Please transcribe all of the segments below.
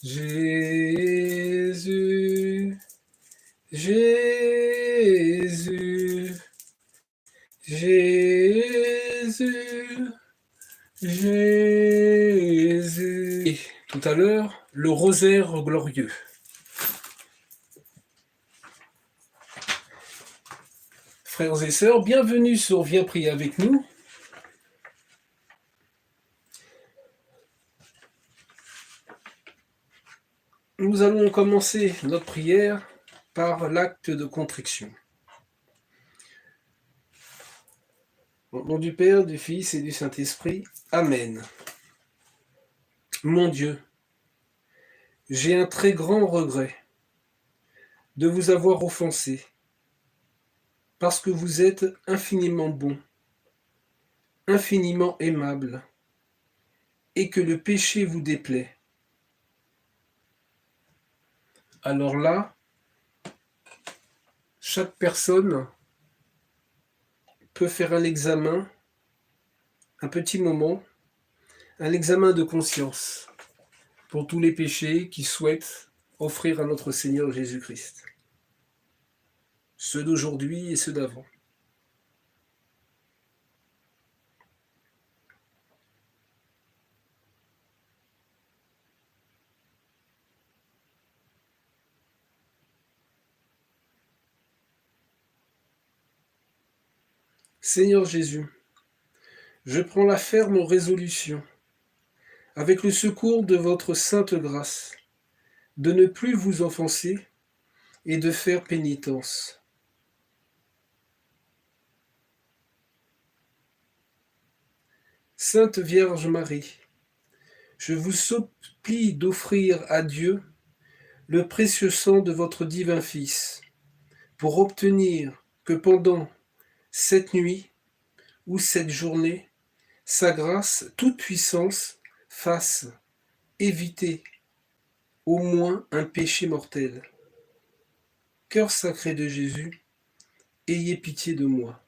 Jésus, Jésus, Jésus, Jésus. Et tout à l'heure, le rosaire glorieux. Frères et sœurs, bienvenue sur Viens prier avec nous. Nous allons commencer notre prière par l'acte de contrition. Au nom du Père, du Fils et du Saint-Esprit. Amen. Mon Dieu, j'ai un très grand regret de vous avoir offensé, parce que vous êtes infiniment bon, infiniment aimable, et que le péché vous déplaît. Alors là, chaque personne peut faire un examen, un petit moment, un examen de conscience pour tous les péchés qu'il souhaite offrir à notre Seigneur Jésus-Christ. Ceux d'aujourd'hui et ceux d'avant. Seigneur Jésus, je prends la ferme résolution, avec le secours de votre sainte grâce, de ne plus vous offenser et de faire pénitence. Sainte Vierge Marie, je vous supplie d'offrir à Dieu le précieux sang de votre divin Fils, pour obtenir que pendant cette nuit ou cette journée, sa grâce toute puissance fasse éviter au moins un péché mortel. Cœur sacré de Jésus, ayez pitié de moi.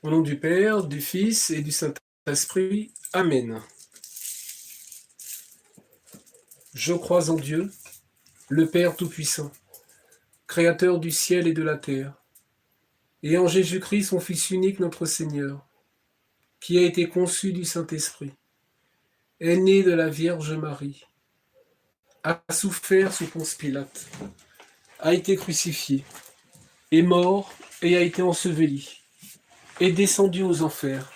Au nom du Père, du Fils et du Saint-Esprit. Amen. Je crois en Dieu, le Père Tout-Puissant, Créateur du ciel et de la terre, et en Jésus-Christ, son Fils unique, notre Seigneur, qui a été conçu du Saint-Esprit, est né de la Vierge Marie, a souffert sous Ponce Pilate, a été crucifié, est mort et a été enseveli, est descendu aux enfers.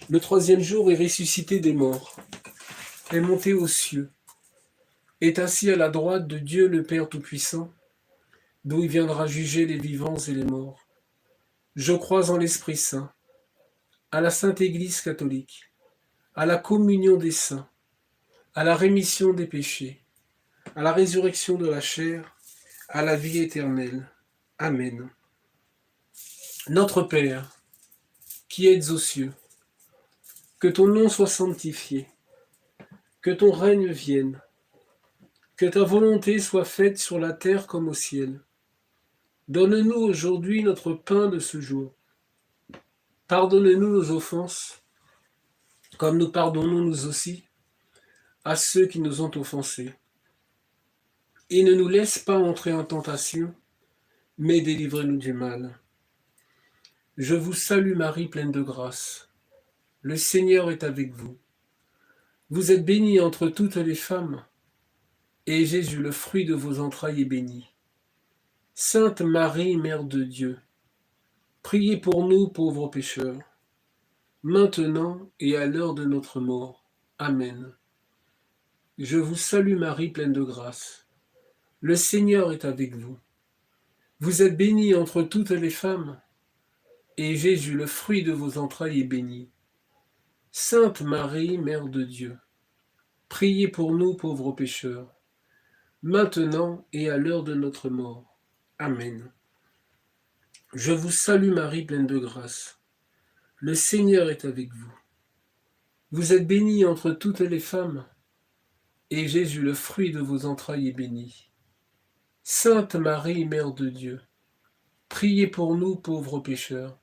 Le troisième jour est ressuscité des morts, est monté aux cieux, est assis à la droite de Dieu le Père Tout-Puissant, d'où il viendra juger les vivants et les morts. Je crois en l'Esprit Saint, à la Sainte Église catholique, à la communion des saints, à la rémission des péchés, à la résurrection de la chair, à la vie éternelle. Amen. Notre Père, qui êtes aux cieux, que ton nom soit sanctifié, que ton règne vienne, que ta volonté soit faite sur la terre comme au ciel. Donne-nous aujourd'hui notre pain de ce jour. Pardonne-nous nos offenses, comme nous pardonnons nous aussi à ceux qui nous ont offensés. Et ne nous laisse pas entrer en tentation, mais délivre-nous du mal. Je vous salue Marie, pleine de grâce. Le Seigneur est avec vous. Vous êtes bénie entre toutes les femmes, et Jésus, le fruit de vos entrailles, est béni. Sainte Marie, Mère de Dieu, priez pour nous pauvres pécheurs, maintenant et à l'heure de notre mort. Amen. Je vous salue Marie, pleine de grâce. Le Seigneur est avec vous. Vous êtes bénie entre toutes les femmes, et Jésus, le fruit de vos entrailles, est béni. Sainte Marie, Mère de Dieu, priez pour nous pauvres pécheurs, maintenant et à l'heure de notre mort. Amen. Je vous salue Marie, pleine de grâce. Le Seigneur est avec vous. Vous êtes bénie entre toutes les femmes, et Jésus, le fruit de vos entrailles, est béni. Sainte Marie, Mère de Dieu, priez pour nous pauvres pécheurs,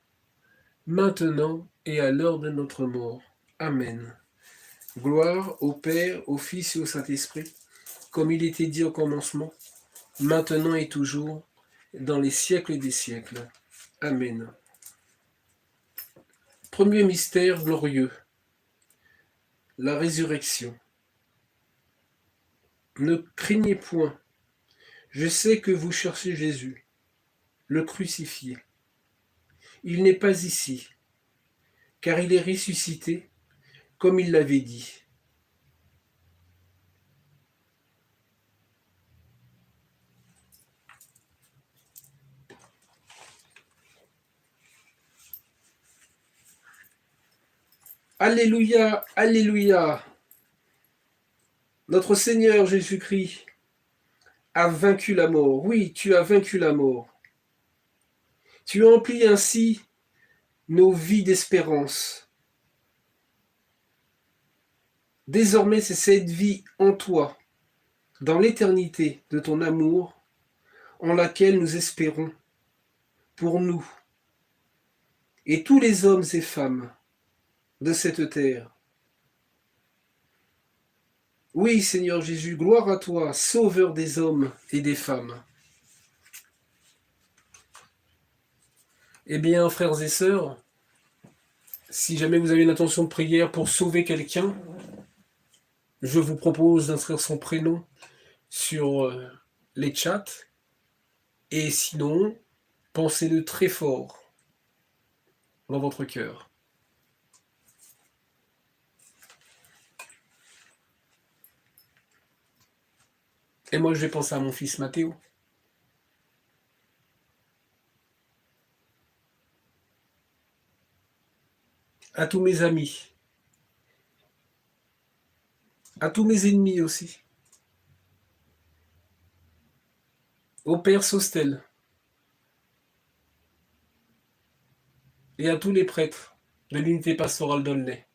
maintenant et à l'heure de notre mort. Amen. Gloire au Père, au Fils et au Saint-Esprit, comme il était dit au commencement, maintenant et toujours, dans les siècles des siècles. Amen. Premier mystère glorieux, la résurrection. Ne craignez point, je sais que vous cherchez Jésus, le crucifié. Il n'est pas ici, car il est ressuscité, comme il l'avait dit. Alléluia, Alléluia. Notre Seigneur Jésus-Christ a vaincu la mort. Oui, tu as vaincu la mort. Tu emplis ainsi nos vies d'espérance. Désormais, c'est cette vie en toi, dans l'éternité de ton amour, en laquelle nous espérons pour nous et tous les hommes et femmes de cette terre. Oui, Seigneur Jésus, gloire à toi, Sauveur des hommes et des femmes. Eh bien, frères et sœurs, si jamais vous avez une intention de prière pour sauver quelqu'un, je vous propose d'inscrire son prénom sur les chats. Et sinon, pensez-le très fort dans votre cœur. Et moi, je vais penser à mon fils Mathéo. À tous mes amis. À tous mes ennemis aussi. Au Père Sostel. Et à tous les prêtres de l'unité pastorale d'Aulnay.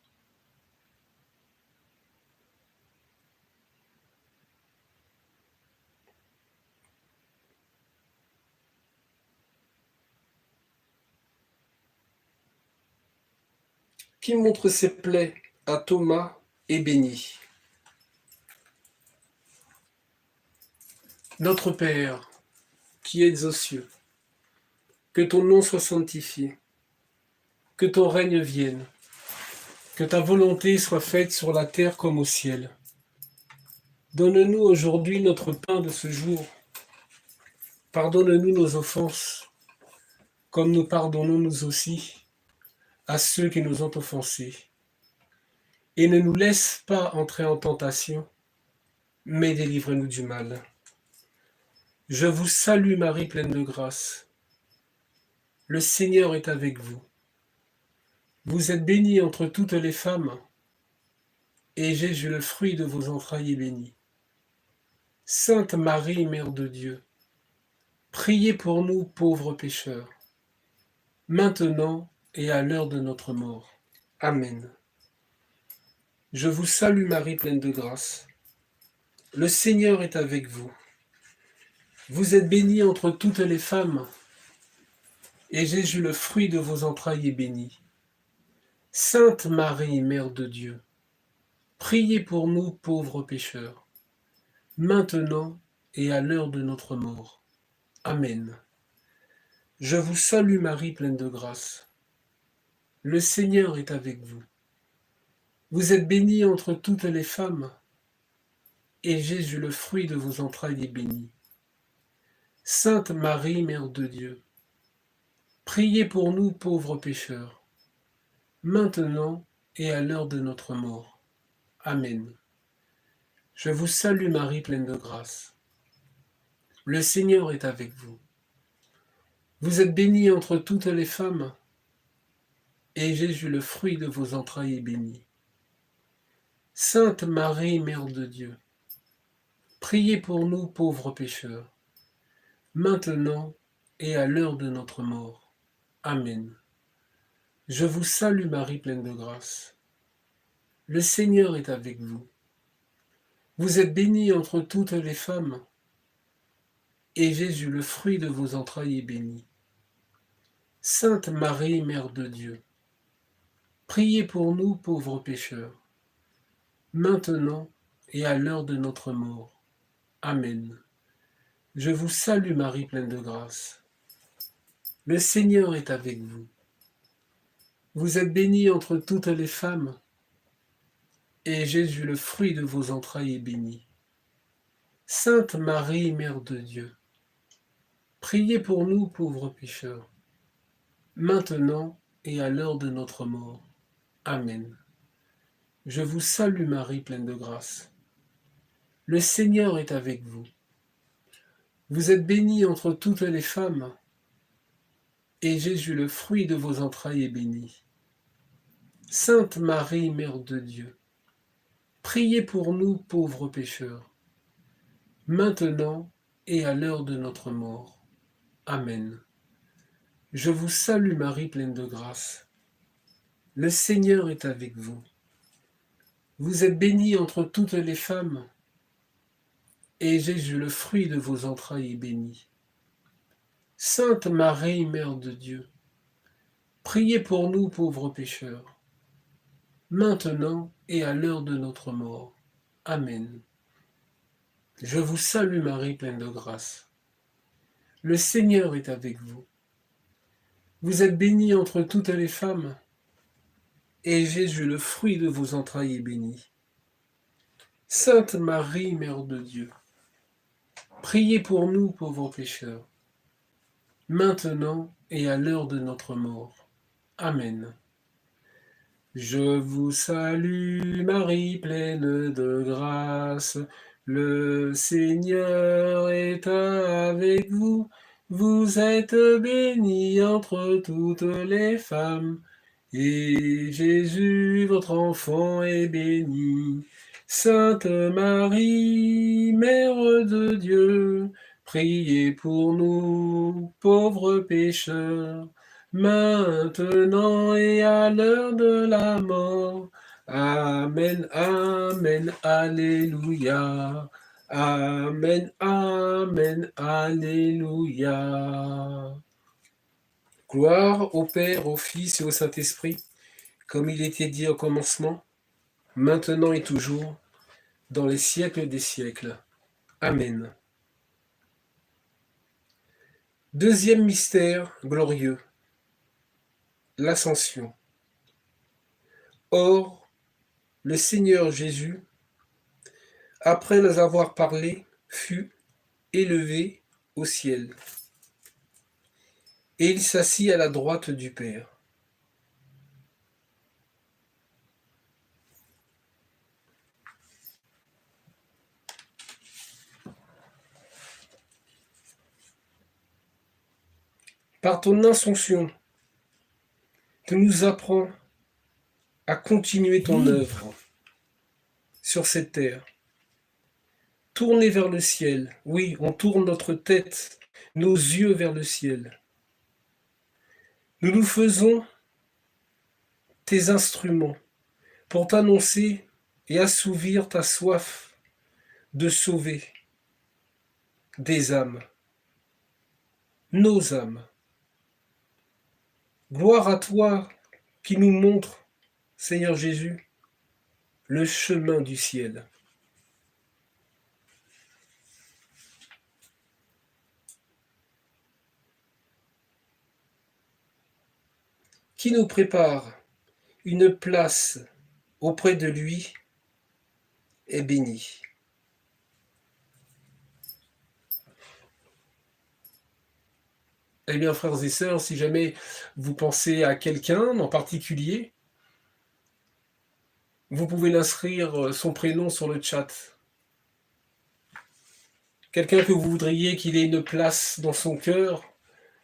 Qui montre ses plaies à Thomas est béni. Notre Père, qui es aux cieux, que ton nom soit sanctifié, que ton règne vienne, que ta volonté soit faite sur la terre comme au ciel. Donne-nous aujourd'hui notre pain de ce jour. Pardonne-nous nos offenses, comme nous pardonnons nous aussi à ceux qui nous ont offensés. Et ne nous laisse pas entrer en tentation, mais délivre-nous du mal. Je vous salue Marie, pleine de grâce. Le Seigneur est avec vous. Vous êtes bénie entre toutes les femmes, et Jésus, le fruit de vos entrailles, est béni. Sainte Marie, Mère de Dieu, priez pour nous pauvres pécheurs, maintenant et à l'heure de notre mort. Amen. Je vous salue Marie, pleine de grâce. Le Seigneur est avec vous. Vous êtes bénie entre toutes les femmes, et Jésus, le fruit de vos entrailles, est béni. Sainte Marie, Mère de Dieu, priez pour nous pauvres pécheurs, maintenant et à l'heure de notre mort. Amen. Je vous salue Marie, pleine de grâce. Le Seigneur est avec vous. Vous êtes bénie entre toutes les femmes, et Jésus, le fruit de vos entrailles, est béni. Sainte Marie, Mère de Dieu, priez pour nous pauvres pécheurs, maintenant et à l'heure de notre mort. Amen. Je vous salue Marie, pleine de grâce. Le Seigneur est avec vous. Vous êtes bénie entre toutes les femmes, et Jésus, le fruit de vos entrailles, est béni. Sainte Marie, Mère de Dieu, priez pour nous pauvres pécheurs, maintenant et à l'heure de notre mort. Amen. Je vous salue Marie, pleine de grâce. Le Seigneur est avec vous. Vous êtes bénie entre toutes les femmes, et Jésus, le fruit de vos entrailles, est béni. Sainte Marie, Mère de Dieu, priez pour nous pauvres pécheurs, maintenant et à l'heure de notre mort. Amen. Je vous salue Marie, pleine de grâce. Le Seigneur est avec vous. Vous êtes bénie entre toutes les femmes, et Jésus, le fruit de vos entrailles, est béni. Sainte Marie, Mère de Dieu, priez pour nous pauvres pécheurs, maintenant et à l'heure de notre mort. Amen. Je vous salue Marie, pleine de grâce. Le Seigneur est avec vous. Vous êtes bénie entre toutes les femmes, et Jésus, le fruit de vos entrailles, est béni. Sainte Marie, Mère de Dieu, priez pour nous pauvres pécheurs, maintenant et à l'heure de notre mort. Amen. Je vous salue Marie, pleine de grâce. Le Seigneur est avec vous. Vous êtes bénie entre toutes les femmes, et Jésus, le fruit de vos entrailles, est béni. Sainte Marie, Mère de Dieu, priez pour nous pauvres pécheurs, maintenant et à l'heure de notre mort. Amen. Je vous salue Marie, pleine de grâce. Le Seigneur est avec vous. Vous êtes bénie entre toutes les femmes, et Jésus, le fruit de vos entrailles, est béni. Sainte Marie, Mère de Dieu, priez pour nous pauvres pécheurs, maintenant et à l'heure de notre mort. Amen. Je vous salue Marie, pleine de grâce, le Seigneur est avec vous. Vous êtes bénie entre toutes les femmes, et Jésus, votre enfant, est béni. Sainte Marie, Mère de Dieu, priez pour nous, pauvres pécheurs, maintenant et à l'heure de la mort. Amen, amen, alléluia. Amen, amen, alléluia. Gloire au Père, au Fils et au Saint-Esprit, comme il était dit au commencement, maintenant et toujours, dans les siècles des siècles. Amen. Deuxième mystère glorieux, l'Ascension. Or, le Seigneur Jésus, après nous avoir parlé, fut élevé au ciel, et il s'assit à la droite du Père. Par ton Ascension, tu nous apprends à continuer ton œuvre sur cette terre. Tourner vers le ciel, oui, on tourne notre tête, nos yeux vers le ciel. Nous nous faisons tes instruments pour t'annoncer et assouvir ta soif de sauver des âmes, nos âmes. Gloire à toi qui nous montre, Seigneur Jésus, le chemin du ciel. Qui nous prépare une place auprès de lui est béni. Eh bien, frères et sœurs, si jamais vous pensez à quelqu'un en particulier, vous pouvez l'inscrire son prénom sur le chat. Quelqu'un que vous voudriez qu'il ait une place dans son cœur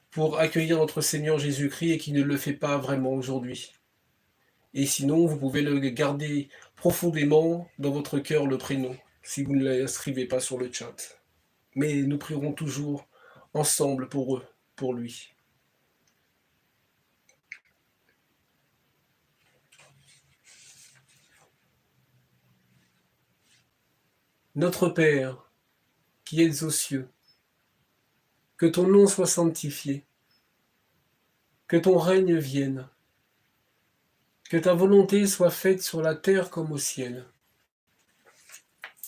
pour accueillir notre Seigneur Jésus-Christ et qui ne le fait pas vraiment aujourd'hui. Et sinon, vous pouvez le garder profondément dans votre cœur, le prénom, si vous ne l'inscrivez pas sur le chat. Mais nous prierons toujours ensemble pour eux, pour lui. Notre Père, qui es aux cieux, que ton nom soit sanctifié, que ton règne vienne, que ta volonté soit faite sur la terre comme au ciel.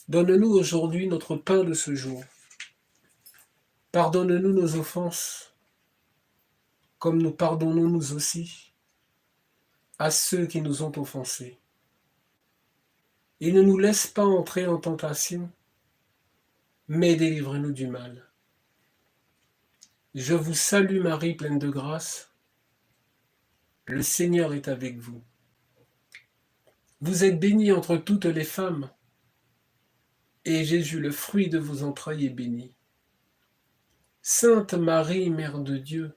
Donne-nous aujourd'hui notre pain de ce jour. Pardonne-nous nos offenses, comme nous pardonnons nous aussi à ceux qui nous ont offensés. Et ne nous laisse pas entrer en tentation, mais délivre-nous du mal. Je vous salue Marie, pleine de grâce. Le Seigneur est avec vous. Vous êtes bénie entre toutes les femmes, et Jésus, le fruit de vos entrailles, est béni. Sainte Marie, Mère de Dieu,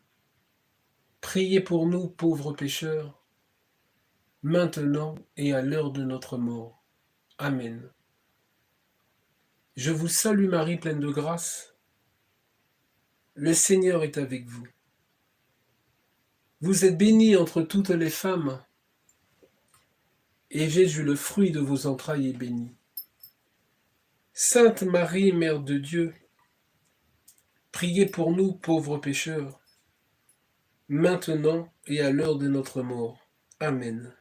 priez pour nous pauvres pécheurs, maintenant et à l'heure de notre mort. Amen. Je vous salue Marie, pleine de grâce. Le Seigneur est avec vous. Vous êtes bénie entre toutes les femmes, et Jésus, le fruit de vos entrailles, est béni. Sainte Marie, Mère de Dieu, priez pour nous pauvres pécheurs, maintenant et à l'heure de notre mort. Amen.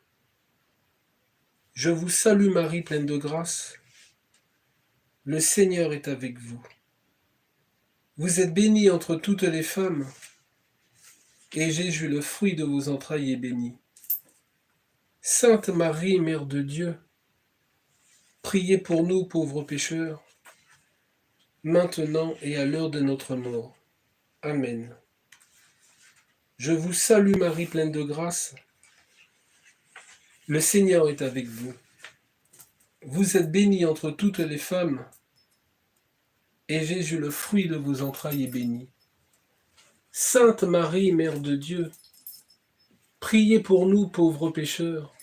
Je vous salue Marie, pleine de grâce. Le Seigneur est avec vous. Vous êtes bénie entre toutes les femmes, et Jésus, le fruit de vos entrailles, est béni. Sainte Marie, Mère de Dieu, priez pour nous pauvres pécheurs, maintenant et à l'heure de notre mort. Amen. Je vous salue Marie, pleine de grâce. Le Seigneur est avec vous. Vous êtes bénie entre toutes les femmes, et Jésus, le fruit de vos entrailles, est béni. Sainte Marie, Mère de Dieu, priez pour nous pauvres pécheurs,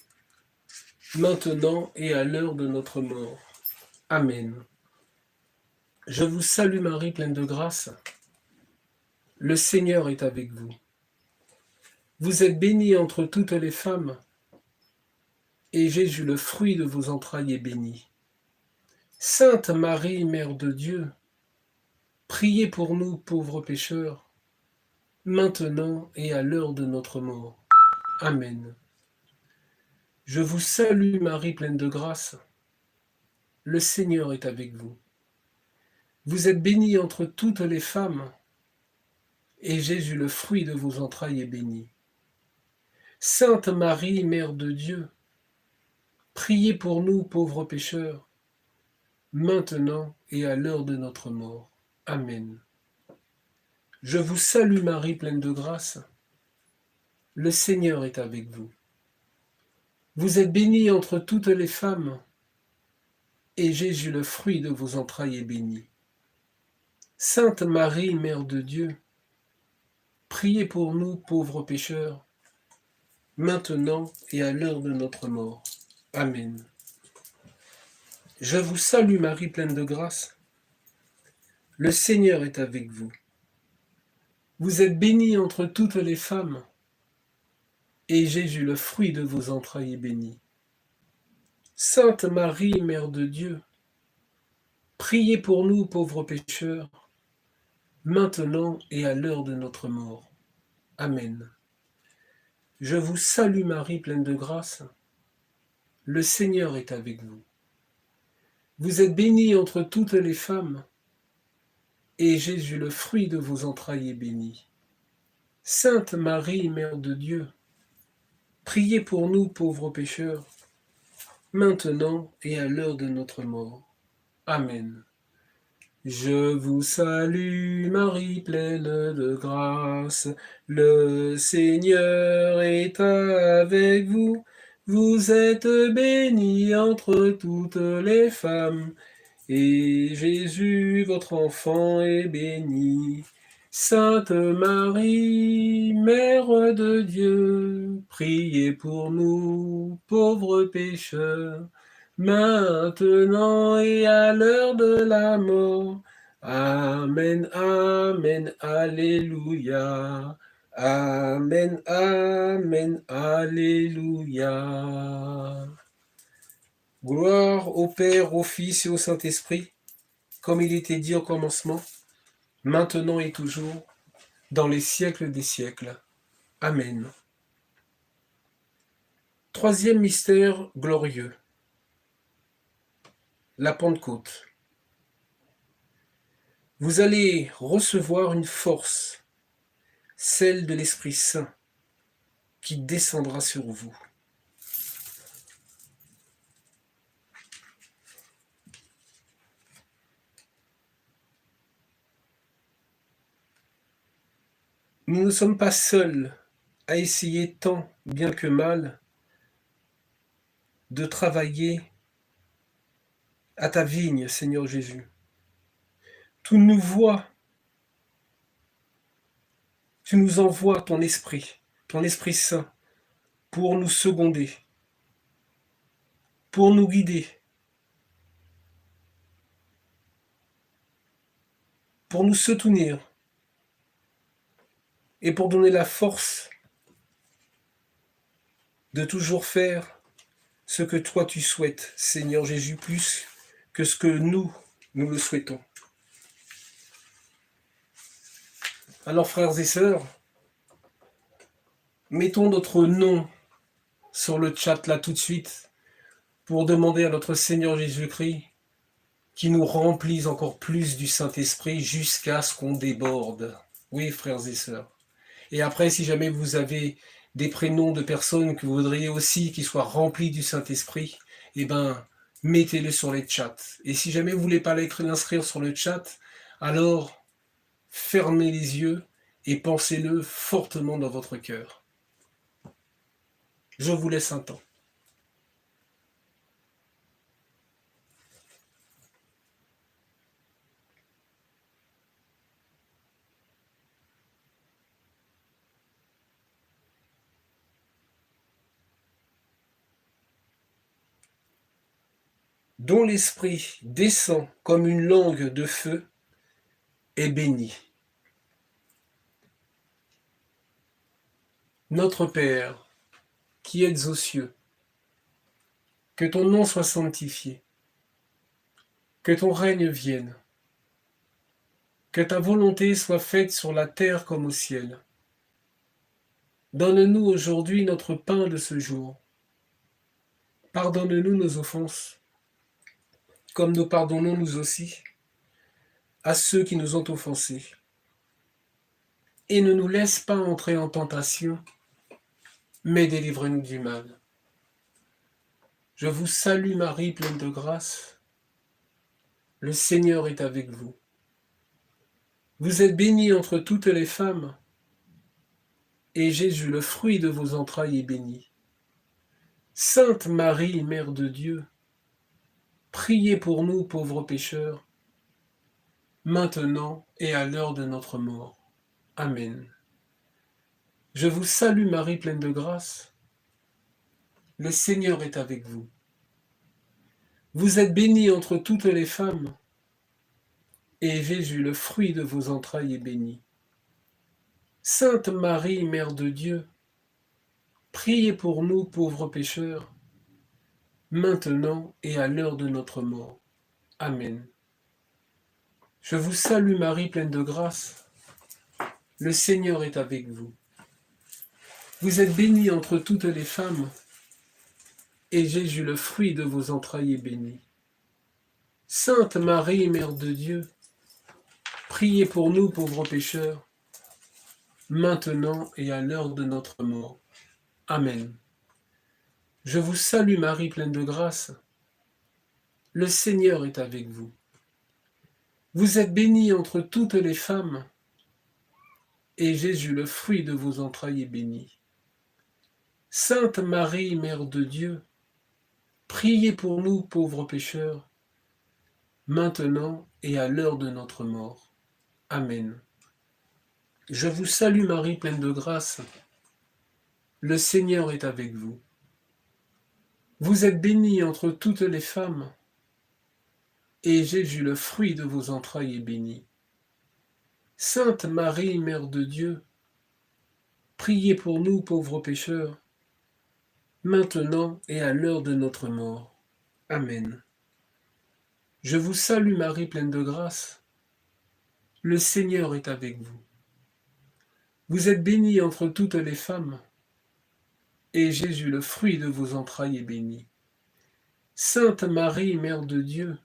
maintenant et à l'heure de notre mort. Amen. Je vous salue Marie, pleine de grâce. Le Seigneur est avec vous. Vous êtes bénie entre toutes les femmes, et Jésus, le fruit de vos entrailles, est béni. Sainte Marie, Mère de Dieu, priez pour nous pauvres pécheurs, maintenant et à l'heure de notre mort. Amen. Je vous salue Marie, pleine de grâce. Le Seigneur est avec vous. Vous êtes bénie entre toutes les femmes, et Jésus, le fruit de vos entrailles, est béni. Sainte Marie, Mère de Dieu, priez pour nous pauvres pécheurs, maintenant et à l'heure de notre mort. Amen. Je vous salue Marie, pleine de grâce. Le Seigneur est avec vous. Vous êtes bénie entre toutes les femmes, et Jésus, le fruit de vos entrailles, est béni. Sainte Marie, Mère de Dieu, priez pour nous pauvres pécheurs, maintenant et à l'heure de notre mort. Amen. Je vous salue Marie, pleine de grâce. Le Seigneur est avec vous. Vous êtes bénie entre toutes les femmes, et Jésus, le fruit de vos entrailles, est béni. Sainte Marie, Mère de Dieu, priez pour nous pauvres pécheurs, maintenant et à l'heure de notre mort. Amen. Je vous salue Marie, pleine de grâce. Le Seigneur est avec vous. Vous êtes bénie entre toutes les femmes, et Jésus, le fruit de vos entrailles, est béni. Sainte Marie, Mère de Dieu, priez pour nous pauvres pécheurs, maintenant et à l'heure de notre mort. Amen. Je vous salue Marie, pleine de grâce, le Seigneur est avec vous. Vous êtes bénie entre toutes les femmes, et Jésus, votre enfant, est béni. Sainte Marie, Mère de Dieu, priez pour nous, pauvres pécheurs, maintenant et à l'heure de la mort. Amen, amen, alléluia. Amen, amen, alléluia. Gloire au Père, au Fils et au Saint-Esprit, comme il était dit au commencement, maintenant et toujours, dans les siècles des siècles. Amen. Troisième mystère glorieux, la Pentecôte. Vous allez recevoir une force, celle de l'Esprit Saint, qui descendra sur vous. Nous ne sommes pas seuls à essayer tant bien que mal de travailler à ta vigne, Seigneur Jésus. Tu nous vois, tu nous envoies ton Esprit Saint, pour nous seconder, pour nous guider, pour nous soutenir et pour donner la force de toujours faire ce que toi tu souhaites, Seigneur Jésus, plus que ce que nous le souhaitons. Alors frères et sœurs, mettons notre nom sur le chat là tout de suite pour demander à notre Seigneur Jésus-Christ qui nous remplisse encore plus du Saint-Esprit jusqu'à ce qu'on déborde. Oui, frères et sœurs. Et après, si jamais vous avez des prénoms de personnes que vous voudriez aussi qui soient remplis du Saint-Esprit, eh ben, mettez-les sur les chats. Et si jamais vous ne voulez pas l'inscrire sur le chat, alors fermez les yeux et pensez-le fortement dans votre cœur. Je vous laisse un temps. Dont l'Esprit descend comme une langue de feu, est béni. Notre Père, qui êtes aux cieux, que ton nom soit sanctifié, que ton règne vienne, que ta volonté soit faite sur la terre comme au ciel. Donne-nous aujourd'hui notre pain de ce jour. Pardonne-nous nos offenses, comme nous pardonnons nous aussi à ceux qui nous ont offensés. Et ne nous laisse pas entrer en tentation, mais délivre-nous du mal. Je vous salue Marie, pleine de grâce. Le Seigneur est avec vous. Vous êtes bénie entre toutes les femmes, et Jésus, le fruit de vos entrailles, est béni. Sainte Marie, Mère de Dieu, priez pour nous pauvres pécheurs, maintenant et à l'heure de notre mort. Amen. Je vous salue Marie, pleine de grâce. Le Seigneur est avec vous. Vous êtes bénie entre toutes les femmes, et Jésus, le fruit de vos entrailles, est béni. Sainte Marie, Mère de Dieu, priez pour nous pauvres pécheurs, maintenant et à l'heure de notre mort. Amen. Je vous salue Marie, pleine de grâce. Le Seigneur est avec vous. Vous êtes bénie entre toutes les femmes, et Jésus, le fruit de vos entrailles, est béni. Sainte Marie, Mère de Dieu, priez pour nous pauvres pécheurs, maintenant et à l'heure de notre mort. Amen. Je vous salue Marie, pleine de grâce. Le Seigneur est avec vous. Vous êtes bénie entre toutes les femmes, et Jésus, le fruit de vos entrailles, est béni. Sainte Marie, Mère de Dieu, priez pour nous pauvres pécheurs, maintenant et à l'heure de notre mort. Amen. Je vous salue Marie, pleine de grâce. Le Seigneur est avec vous. Vous êtes bénie entre toutes les femmes, et Jésus, le fruit de vos entrailles, est béni. Sainte Marie, Mère de Dieu, priez pour nous pauvres pécheurs, maintenant et à l'heure de notre mort. Amen. Je vous salue Marie, pleine de grâce. Le Seigneur est avec vous. Vous êtes bénie entre toutes les femmes, et Jésus, le fruit de vos entrailles, est béni. Sainte Marie, Mère de Dieu,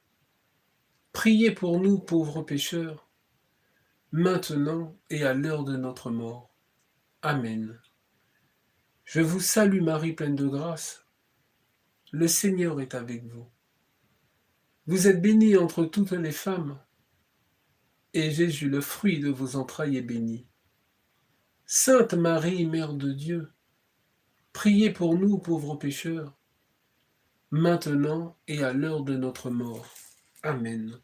priez pour nous pauvres pécheurs, maintenant et à l'heure de notre mort. Amen. Je vous salue Marie, pleine de grâce. Le Seigneur est avec vous. Vous êtes bénie entre toutes les femmes, et Jésus, le fruit de vos entrailles, est béni. Sainte Marie, Mère de Dieu, priez pour nous pauvres pécheurs, maintenant et à l'heure de notre mort. Amen.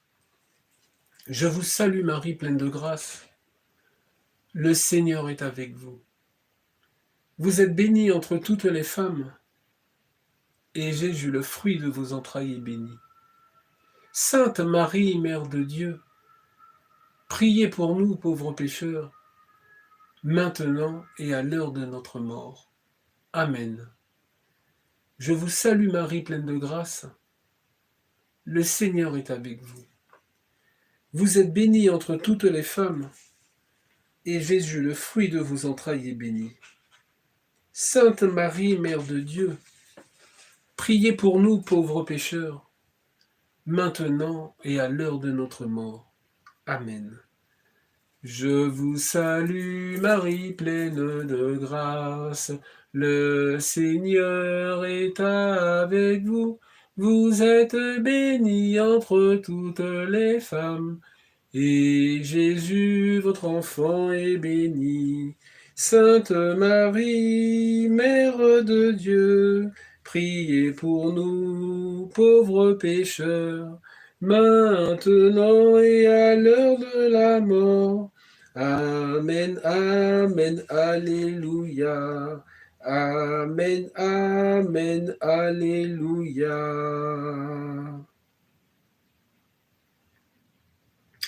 Je vous salue Marie, pleine de grâce. Le Seigneur est avec vous. Vous êtes bénie entre toutes les femmes, et Jésus, le fruit de vos entrailles, est béni. Sainte Marie, Mère de Dieu, priez pour nous pauvres pécheurs, maintenant et à l'heure de notre mort. Amen. Je vous salue Marie, pleine de grâce. Le Seigneur est avec vous. Vous êtes bénie entre toutes les femmes, et Jésus, le fruit de vos entrailles, est béni. Sainte Marie, Mère de Dieu, priez pour nous pauvres pécheurs, maintenant et à l'heure de notre mort. Amen. Je vous salue Marie, pleine de grâce, le Seigneur est avec vous. Vous êtes bénie entre toutes les femmes, et Jésus, votre enfant, est béni. Sainte Marie, Mère de Dieu, priez pour nous, pauvres pécheurs, maintenant et à l'heure de la mort. Amen, amen, alléluia. Amen, amen, alléluia.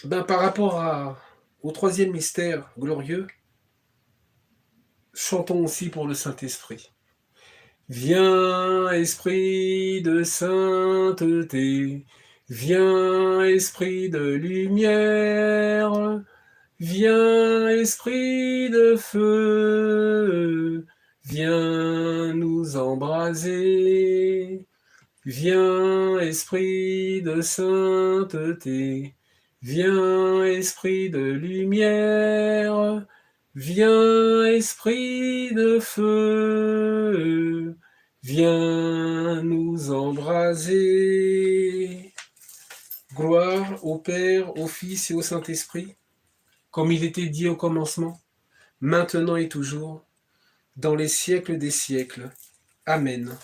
Par rapport au troisième mystère glorieux, chantons aussi pour le Saint-Esprit. Viens, Esprit de sainteté, viens, Esprit de lumière, viens, Esprit de feu, viens nous embraser. Viens, Esprit de sainteté, viens, Esprit de lumière, viens, Esprit de feu, viens nous embraser. Gloire au Père, au Fils et au Saint-Esprit, comme il était dit au commencement, maintenant et toujours, dans les siècles des siècles. Amen.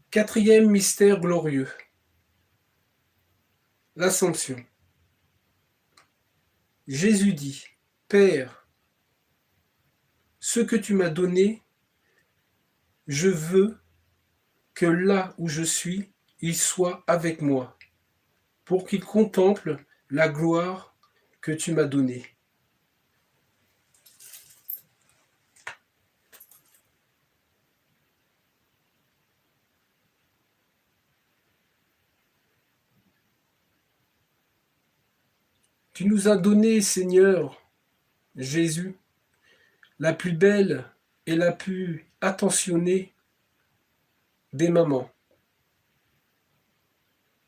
Quatrième mystère glorieux, l'Assomption. Jésus dit, Père, ce que tu m'as donné, je veux que là où je suis, il soit avec moi, pour qu'il contemple la gloire que tu m'as donnée. Tu nous as donné, Seigneur Jésus, la plus belle et la plus attentionnée des mamans.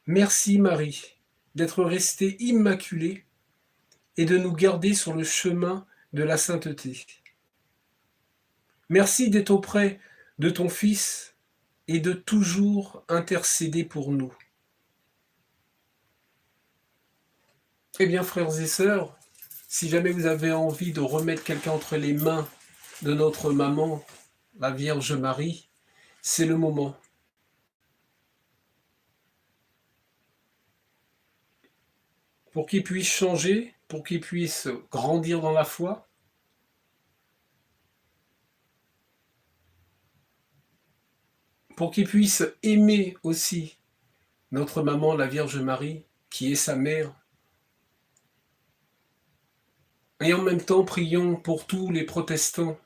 Merci Marie d'être restée immaculée et de nous garder sur le chemin de la sainteté. Merci d'être auprès de ton Fils et de toujours intercéder pour nous. Eh bien, frères et sœurs, si jamais vous avez envie de remettre quelqu'un entre les mains de notre maman, la Vierge Marie, c'est le moment. Pour qu'il puisse changer, pour qu'il puisse grandir dans la foi, pour qu'il puisse aimer aussi notre maman, la Vierge Marie, qui est sa mère. Et en même temps, prions pour tous les protestants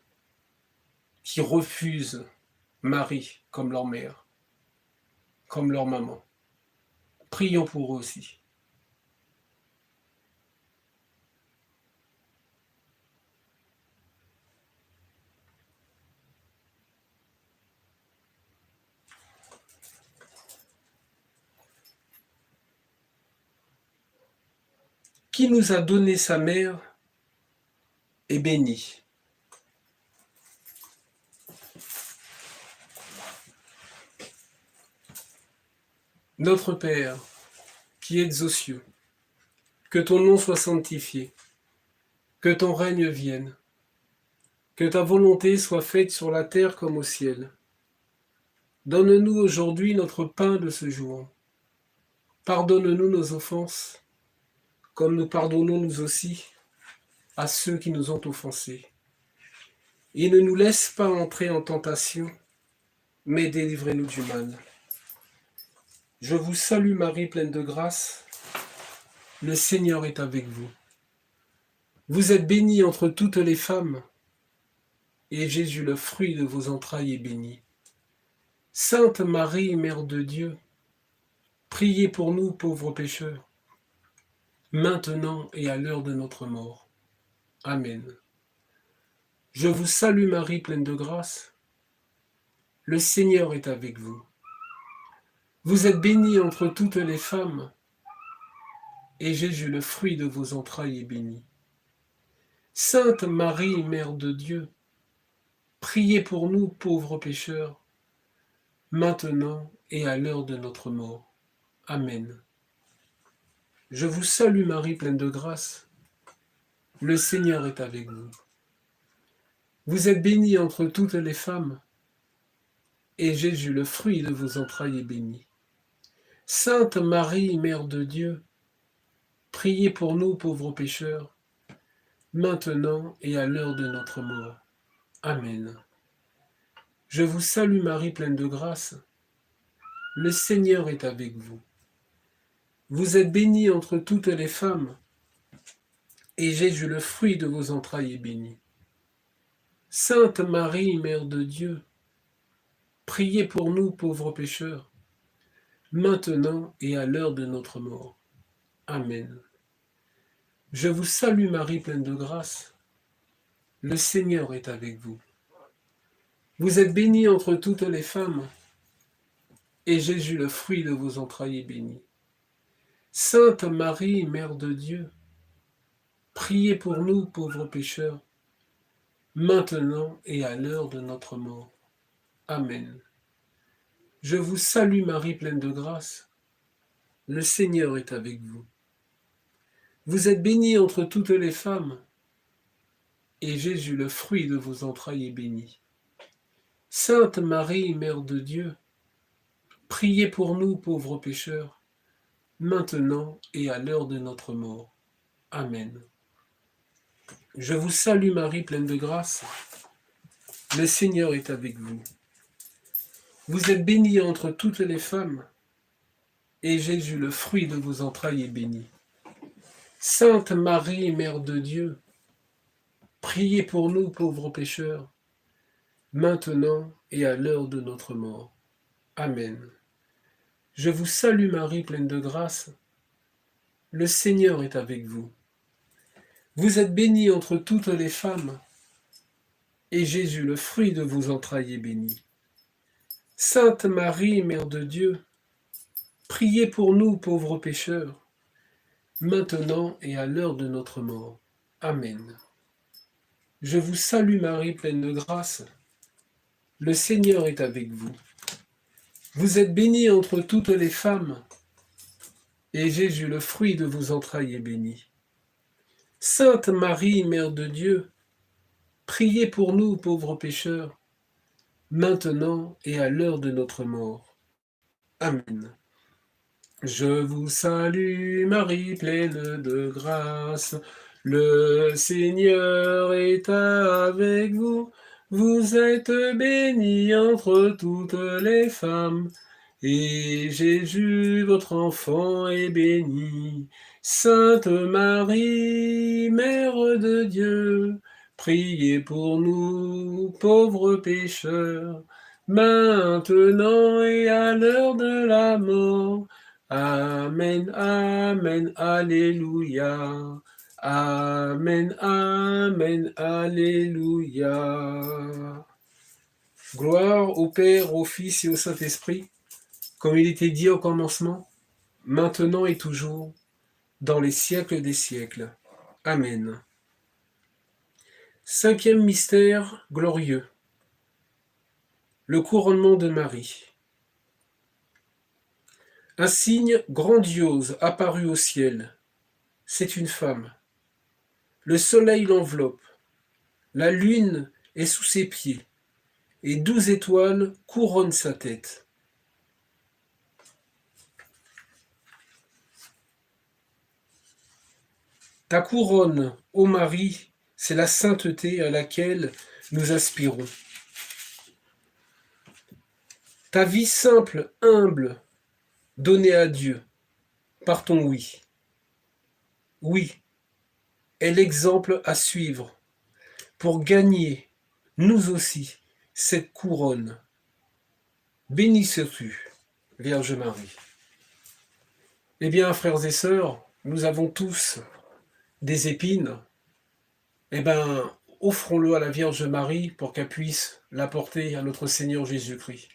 qui refusent Marie comme leur mère, comme leur maman. Prions pour eux aussi. Qui nous a donné sa mère est béni. Notre Père, qui êtes aux cieux, que ton nom soit sanctifié, que ton règne vienne, que ta volonté soit faite sur la terre comme au ciel. Donne-nous aujourd'hui notre pain de ce jour. Pardonne-nous nos offenses, comme nous pardonnons nous aussi à ceux qui nous ont offensés. Et ne nous laisse pas entrer en tentation, mais délivrez-nous du mal. Je vous salue Marie, pleine de grâce. Le Seigneur est avec vous. Vous êtes bénie entre toutes les femmes, et Jésus, le fruit de vos entrailles, est béni. Sainte Marie, Mère de Dieu, priez pour nous pauvres pécheurs, maintenant et à l'heure de notre mort. Amen. Je vous salue Marie, pleine de grâce. Le Seigneur est avec vous. Vous êtes bénie entre toutes les femmes, et Jésus, le fruit de vos entrailles, est béni. Sainte Marie, Mère de Dieu, priez pour nous pauvres pécheurs, maintenant et à l'heure de notre mort. Amen. Je vous salue Marie, pleine de grâce. Le Seigneur est avec vous. Vous êtes bénie entre toutes les femmes, et Jésus, le fruit de vos entrailles, est béni. Sainte Marie, Mère de Dieu, priez pour nous pauvres pécheurs, maintenant et à l'heure de notre mort. Amen. Je vous salue Marie, pleine de grâce. Le Seigneur est avec vous. Vous êtes bénie entre toutes les femmes, et Jésus, le fruit de vos entrailles, est béni. Sainte Marie, Mère de Dieu, priez pour nous pauvres pécheurs, maintenant et à l'heure de notre mort. Amen. Je vous salue Marie, pleine de grâce. Le Seigneur est avec vous. Vous êtes bénie entre toutes les femmes, et Jésus, le fruit de vos entrailles, est béni. Sainte Marie, Mère de Dieu, priez pour nous pauvres pécheurs, maintenant et à l'heure de notre mort. Amen. Je vous salue Marie, pleine de grâce. Le Seigneur est avec vous. Vous êtes bénie entre toutes les femmes, et Jésus, le fruit de vos entrailles, est béni. Sainte Marie, Mère de Dieu, priez pour nous pauvres pécheurs, maintenant et à l'heure de notre mort. Amen. Je vous salue Marie, pleine de grâce. Le Seigneur est avec vous. Vous êtes bénie entre toutes les femmes, et Jésus, le fruit de vos entrailles, est béni. Sainte Marie, Mère de Dieu, priez pour nous pauvres pécheurs, maintenant et à l'heure de notre mort. Amen. Je vous salue Marie, pleine de grâce. Le Seigneur est avec vous. Vous êtes bénie entre toutes les femmes, et Jésus, le fruit de vos entrailles, est béni. Sainte Marie, Mère de Dieu, priez pour nous pauvres pécheurs, maintenant et à l'heure de notre mort. Amen. Je vous salue Marie, pleine de grâce. Le Seigneur est avec vous. Vous êtes bénie entre toutes les femmes, et Jésus, le fruit de vos entrailles, est béni. Sainte Marie, Mère de Dieu, priez pour nous pauvres pécheurs, maintenant et à l'heure de notre mort. Amen. Je vous salue Marie, pleine de grâce. Le Seigneur est avec vous. Vous êtes bénie entre toutes les femmes, et Jésus, votre enfant, est béni. Sainte Marie, Mère de Dieu, priez pour nous, pauvres pécheurs, maintenant et à l'heure de la mort. Amen, Amen, Alléluia. Amen, Amen, Alléluia. Gloire au Père, au Fils et au Saint-Esprit, comme il était dit au commencement, maintenant et toujours, dans les siècles des siècles. Amen. Cinquième mystère glorieux. Le couronnement de Marie. Un signe grandiose apparut au ciel. C'est une femme. Le soleil l'enveloppe. La lune est sous ses pieds. Et 12 étoiles couronnent sa tête. Ta couronne, ô Marie, c'est la sainteté à laquelle nous aspirons. Ta vie simple, humble, donnée à Dieu, par ton oui. Oui, est l'exemple à suivre pour gagner, nous aussi, cette couronne. Bénie sois-tu, Vierge Marie. Eh bien, frères et sœurs, nous avons tous des épines. Eh bien, offrons-le à la Vierge Marie pour qu'elle puisse l'apporter à notre Seigneur Jésus-Christ.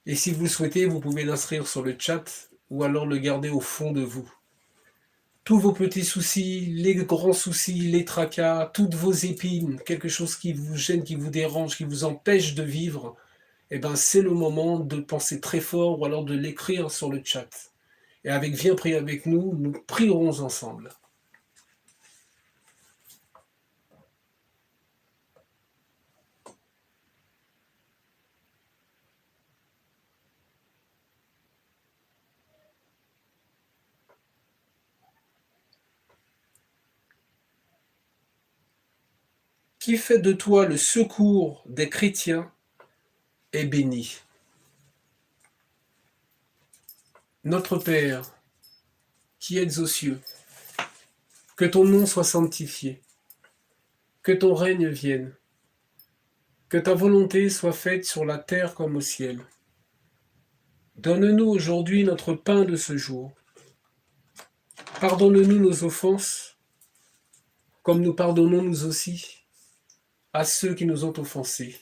Et si vous le souhaitez, vous pouvez l'inscrire sur le chat ou alors le garder au fond de vous. Tous vos petits soucis, les grands soucis, les tracas, toutes vos épines, quelque chose qui vous gêne, qui vous dérange, qui vous empêche de vivre, eh ben c'est le moment de penser très fort ou alors de l'écrire sur le chat. Et avec Viens prier avec nous, nous prierons ensemble. Qui fait de toi le secours des chrétiens est béni. Notre Père, qui êtes aux cieux, que ton nom soit sanctifié, que ton règne vienne, que ta volonté soit faite sur la terre comme au ciel. Donne-nous aujourd'hui notre pain de ce jour. Pardonne-nous nos offenses, comme nous pardonnons nous aussi à ceux qui nous ont offensés.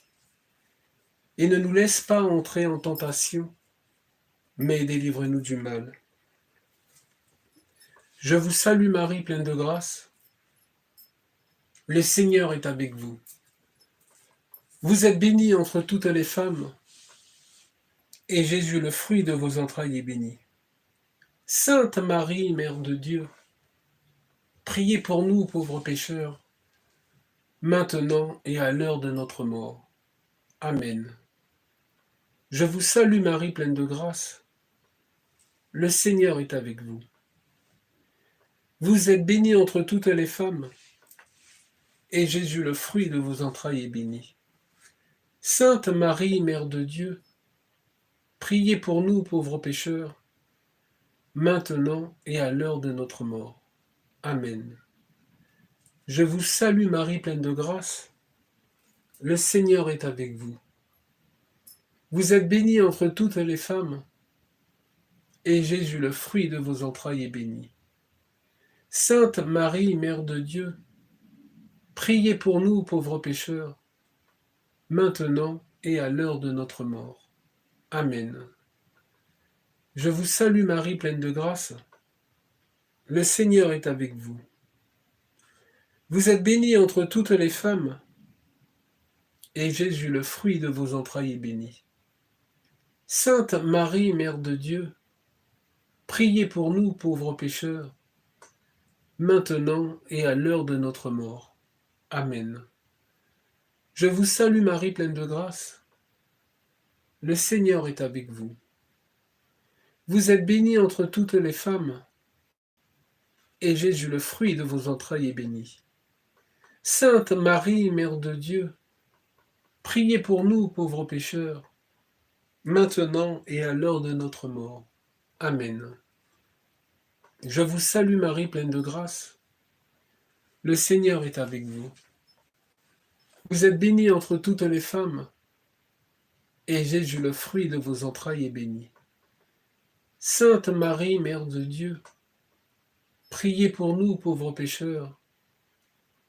Et ne nous laisse pas entrer en tentation, mais délivre-nous du mal. Je vous salue Marie, pleine de grâce. Le Seigneur est avec vous. Vous êtes bénie entre toutes les femmes, et Jésus, le fruit de vos entrailles, est béni. Sainte Marie, Mère de Dieu, priez pour nous, pauvres pécheurs, maintenant et à l'heure de notre mort. Amen. Je vous salue Marie, pleine de grâce. Le Seigneur est avec vous. Vous êtes bénie entre toutes les femmes, et Jésus, le fruit de vos entrailles, est béni. Sainte Marie, Mère de Dieu, priez pour nous, pauvres pécheurs, maintenant et à l'heure de notre mort. Amen. Je vous salue Marie, pleine de grâce. Le Seigneur est avec vous. Vous êtes bénie entre toutes les femmes, et Jésus, le fruit de vos entrailles, est béni. Sainte Marie, Mère de Dieu, priez pour nous, pauvres pécheurs, maintenant et à l'heure de notre mort. Amen. Je vous salue Marie, pleine de grâce. Le Seigneur est avec vous. Vous êtes bénie entre toutes les femmes, et Jésus, le fruit de vos entrailles, est béni. Sainte Marie, Mère de Dieu, priez pour nous, pauvres pécheurs, maintenant et à l'heure de notre mort. Amen. Je vous salue Marie, pleine de grâce. Le Seigneur est avec vous. Vous êtes bénie entre toutes les femmes, et Jésus, le fruit de vos entrailles, est béni. Sainte Marie, Mère de Dieu, priez pour nous, pauvres pécheurs, maintenant et à l'heure de notre mort. Amen. Je vous salue Marie, pleine de grâce. Le Seigneur est avec vous. Vous êtes bénie entre toutes les femmes, et Jésus, le fruit de vos entrailles, est béni. Sainte Marie, Mère de Dieu, priez pour nous, pauvres pécheurs,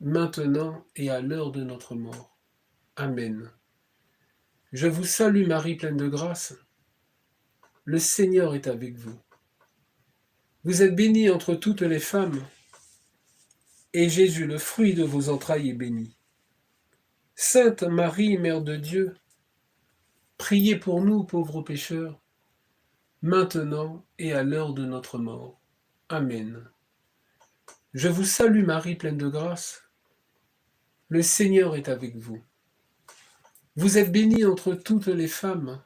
maintenant et à l'heure de notre mort. Amen. Je vous salue Marie, pleine de grâce. Le Seigneur est avec vous. Vous êtes bénie entre toutes les femmes, et Jésus, le fruit de vos entrailles, est béni. Sainte Marie, Mère de Dieu, priez pour nous, pauvres pécheurs, maintenant et à l'heure de notre mort. Amen. Je vous salue Marie, pleine de grâce. Le Seigneur est avec vous. Vous êtes bénie entre toutes les femmes,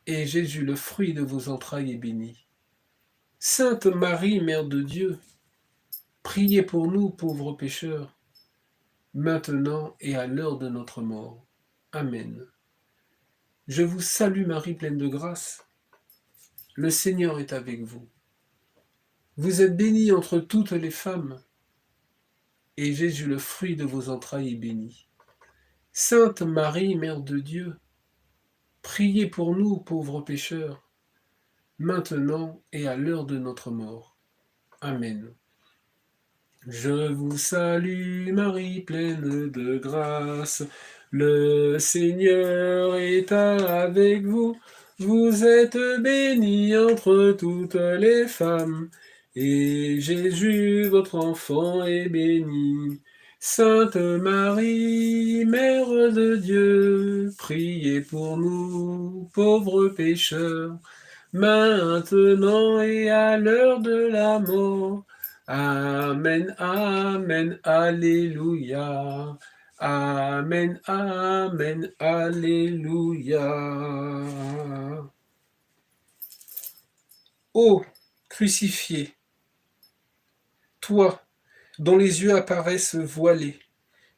et Jésus, le fruit de vos entrailles, est béni. Sainte Marie, Mère de Dieu, priez pour nous, pauvres pécheurs, maintenant et à l'heure de notre mort. Amen. Je vous salue Marie, pleine de grâce. Le Seigneur est avec vous. Vous êtes bénie entre toutes les femmes, et Jésus, le fruit de vos entrailles, est béni. Sainte Marie, Mère de Dieu, priez pour nous, pauvres pécheurs, maintenant et à l'heure de notre mort. Amen. Je vous salue Marie, pleine de grâce. Le Seigneur est avec vous. Vous êtes bénie entre toutes les femmes, et Jésus, votre enfant, est béni. Sainte Marie, Mère de Dieu, priez pour nous, pauvres pécheurs, maintenant et à l'heure de la mort. Amen, amen, alléluia. Amen, amen, alléluia. Ô crucifié, toi, dont les yeux apparaissent voilés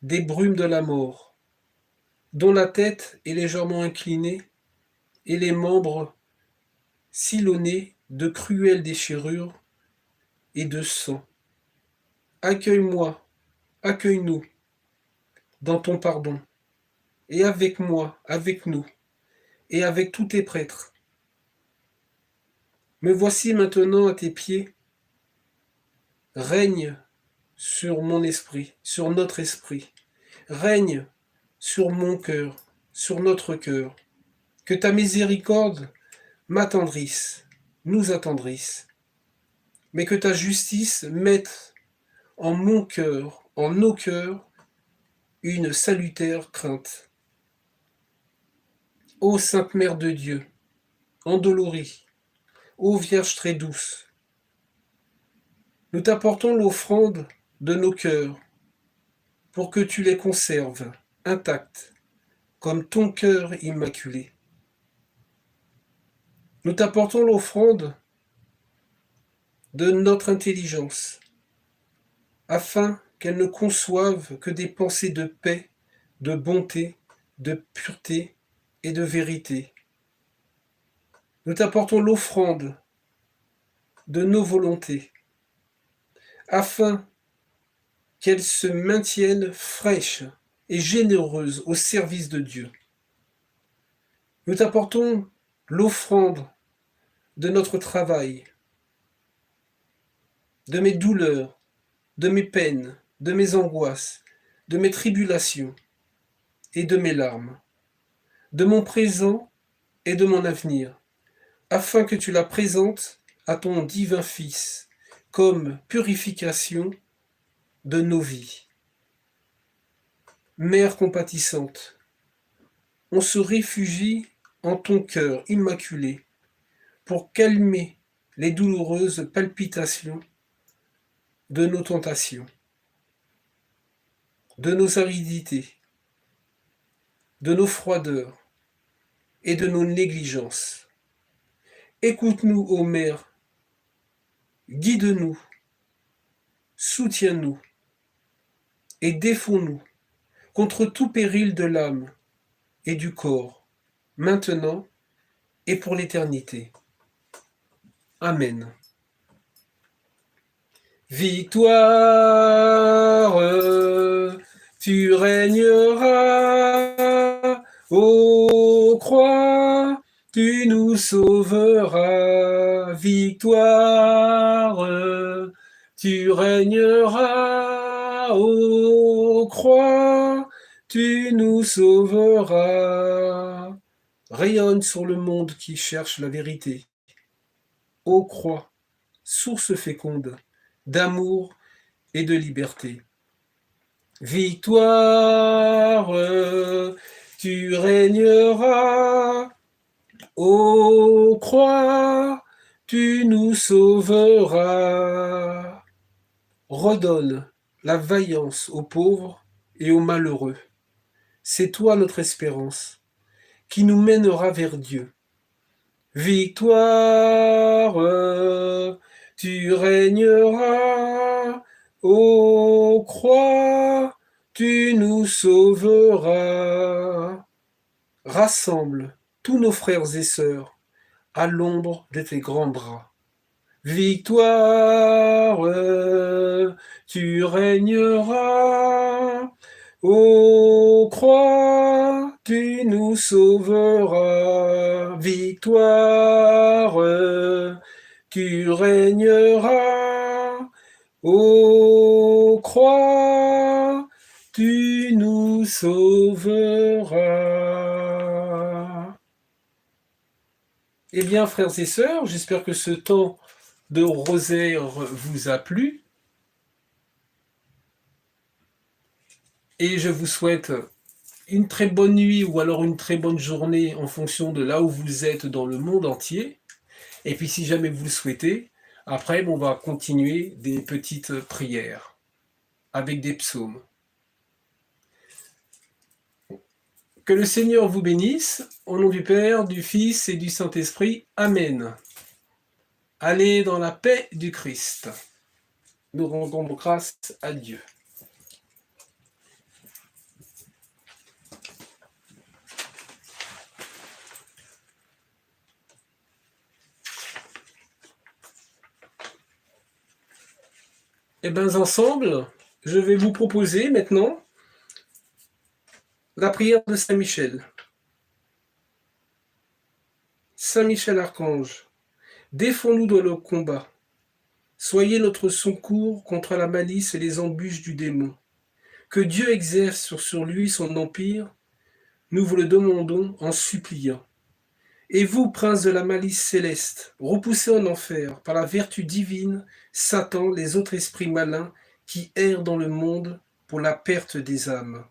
des brumes de la mort, dont la tête est légèrement inclinée et les membres sillonnés de cruelles déchirures et de sang. Accueille-moi, accueille-nous dans ton pardon, et avec moi, avec nous, et avec tous tes prêtres. Me voici maintenant à tes pieds. Règne sur mon esprit, sur notre esprit. Règne sur mon cœur, sur notre cœur. Que ta miséricorde m'attendrisse, nous attendrisse. Mais que ta justice mette en mon cœur, en nos cœurs, une salutaire crainte. Ô Sainte Mère de Dieu, endolorie, ô Vierge très douce, nous t'apportons l'offrande de nos cœurs pour que tu les conserves intacts, comme ton cœur immaculé. Nous t'apportons l'offrande de notre intelligence, afin qu'elle ne conçoive que des pensées de paix, de bonté, de pureté et de vérité. Nous t'apportons l'offrande de nos volontés, afin qu'elles se maintiennent fraîches et généreuses au service de Dieu. Nous t'apportons l'offrande de notre travail, de mes douleurs, de mes peines, de mes angoisses, de mes tribulations et de mes larmes, de mon présent et de mon avenir, afin que tu la présentes à ton divin Fils comme purification de nos vies. Mère compatissante, on se réfugie en ton cœur immaculé pour calmer les douloureuses palpitations de nos tentations, de nos aridités, de nos froideurs et de nos négligences. Écoute-nous, ô Mère, guide-nous, soutiens-nous et défends-nous contre tout péril de l'âme et du corps, maintenant et pour l'éternité. Amen. Victoire, tu régneras, ô croix, tu nous nous sauveras. Victoire, tu régneras aux croix, tu nous sauveras. Rayonne sur le monde qui cherche la vérité. Ô croix, source féconde d'amour et de liberté. Victoire, tu régneras. Ô croix, tu nous sauveras. Redonne la vaillance aux pauvres et aux malheureux. C'est toi notre espérance, qui nous mènera vers Dieu. Victoire, tu régneras. Ô croix, tu nous sauveras. Rassemble tous nos frères et sœurs à l'ombre de tes grands bras. Victoire, tu régneras. Ô croix, tu nous sauveras. Victoire, tu régneras. Ô croix, tu nous sauveras. Eh bien, frères et sœurs, j'espère que ce temps de rosaire vous a plu. Et je vous souhaite une très bonne nuit ou alors une très bonne journée en fonction de là où vous êtes dans le monde entier. Et puis si jamais vous le souhaitez, après on va continuer des petites prières avec des psaumes. Que le Seigneur vous bénisse, au nom du Père, du Fils et du Saint-Esprit. Amen. Allez dans la paix du Christ. Nous rendons grâce à Dieu. Eh bien, ensemble, je vais vous proposer maintenant la prière de Saint Michel. Saint Michel Archange, défends-nous dans le combat. Soyez notre secours contre la malice et les embûches du démon. Que Dieu exerce sur lui son empire, nous vous le demandons en suppliant. Et vous, prince de la malice céleste, repoussez en enfer, par la vertu divine, Satan, les autres esprits malins qui errent dans le monde pour la perte des âmes.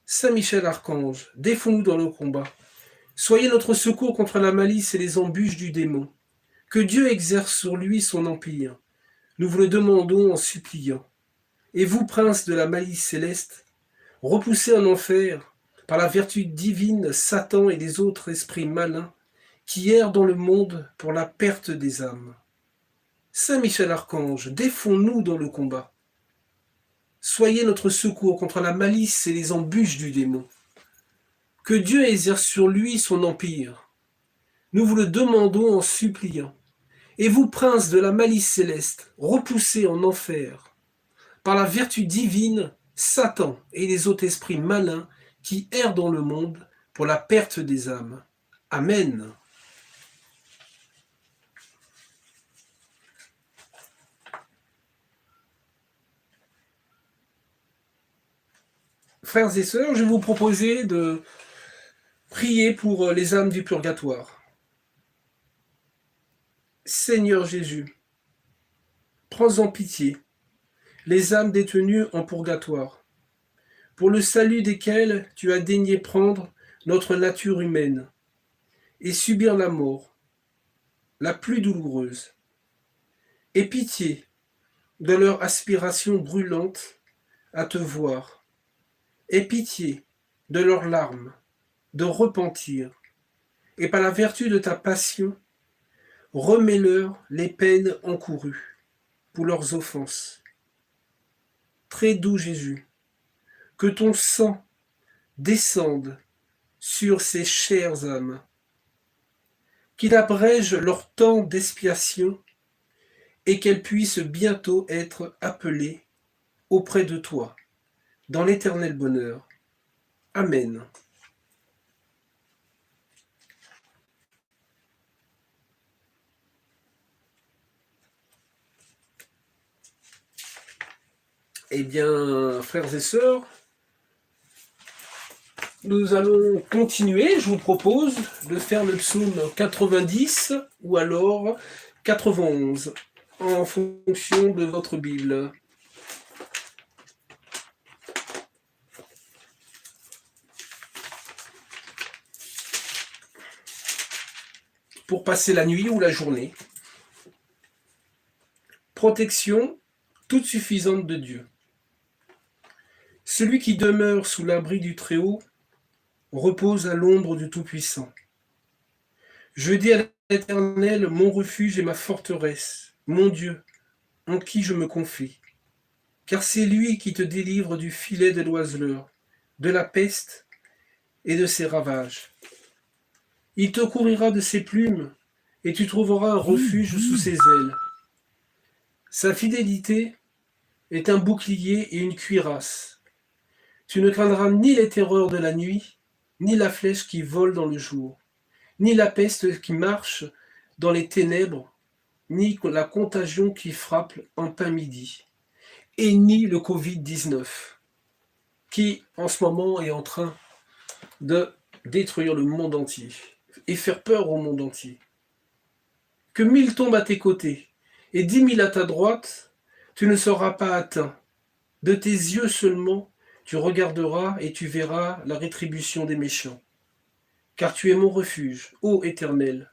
Saint Michel Archange, défends-nous dans le combat. Soyez notre secours contre la malice et les embûches du démon. Que Dieu exerce sur lui son empire. Nous vous le demandons en suppliant. Et vous, prince de la malice céleste, repoussez en enfer, par la vertu divine, Satan et les autres esprits malins qui errent dans le monde pour la perte des âmes. Saint Michel Archange, défends-nous dans le combat. Soyez notre secours contre la malice et les embûches du démon. Que Dieu exerce sur lui son empire. Nous vous le demandons en suppliant. Et vous, prince de la malice céleste, repoussez en enfer, par la vertu divine, Satan et les autres esprits malins qui errent dans le monde pour la perte des âmes. Amen. Frères et sœurs, je vais vous proposer de prier pour les âmes du purgatoire. Seigneur Jésus, prends en pitié les âmes détenues en purgatoire, pour le salut desquelles tu as daigné prendre notre nature humaine et subir la mort, la plus douloureuse. Aie pitié de leur aspiration brûlante à te voir. Aie pitié de leurs larmes de repentir, et par la vertu de ta passion, remets-leur les peines encourues pour leurs offenses. Très doux Jésus, que ton sang descende sur ces chères âmes, qu'il abrège leur temps d'expiation et qu'elles puissent bientôt être appelées auprès de toi, dans l'éternel bonheur. Amen. Eh bien, frères et sœurs, nous allons continuer. Je vous propose de faire le psaume 90 ou alors 91 en fonction de votre Bible. Pour passer la nuit ou la journée. Protection toute suffisante de Dieu. Celui qui demeure sous l'abri du Très-Haut repose à l'ombre du Tout-Puissant. Je dis à l'Éternel, mon refuge et ma forteresse, mon Dieu, en qui je me confie. Car c'est lui qui te délivre du filet de l'oiseleur, de la peste et de ses ravages. Il te couvrira de ses plumes, et tu trouveras un refuge sous ses ailes. Sa fidélité est un bouclier et une cuirasse. Tu ne craindras ni les terreurs de la nuit, ni la flèche qui vole dans le jour, ni la peste qui marche dans les ténèbres, ni la contagion qui frappe en plein midi, et ni le Covid-19, qui en ce moment est en train de détruire le monde entier et faire peur au monde entier. Que 1000 tombent à tes côtés et 10 000 à ta droite, tu ne seras pas atteint. De tes yeux seulement, tu regarderas et tu verras la rétribution des méchants. Car tu es mon refuge, ô Éternel.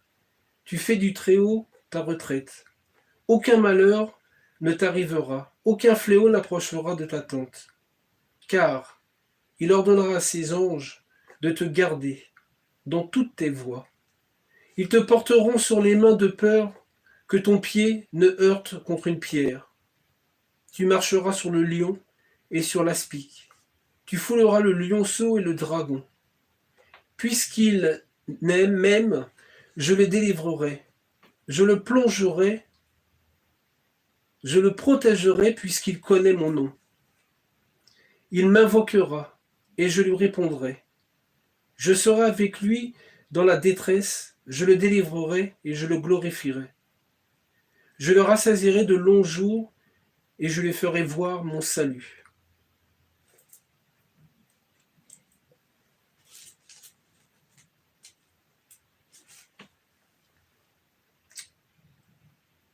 Tu fais du Très-Haut ta retraite. Aucun malheur ne t'arrivera, aucun fléau n'approchera de ta tente. Car il ordonnera à ses anges de te garder dans toutes tes voies. Ils te porteront sur les mains de peur que ton pied ne heurte contre une pierre. Tu marcheras sur le lion et sur l'aspic. Tu fouleras le lionceau et le dragon. Puisqu'il m'aime, je le délivrerai. Je le plongerai, je le protégerai puisqu'il connaît mon nom. Il m'invoquera et je lui répondrai. Je serai avec lui dans la détresse, je le délivrerai et je le glorifierai. Je le rassasierai de longs jours et je lui ferai voir mon salut.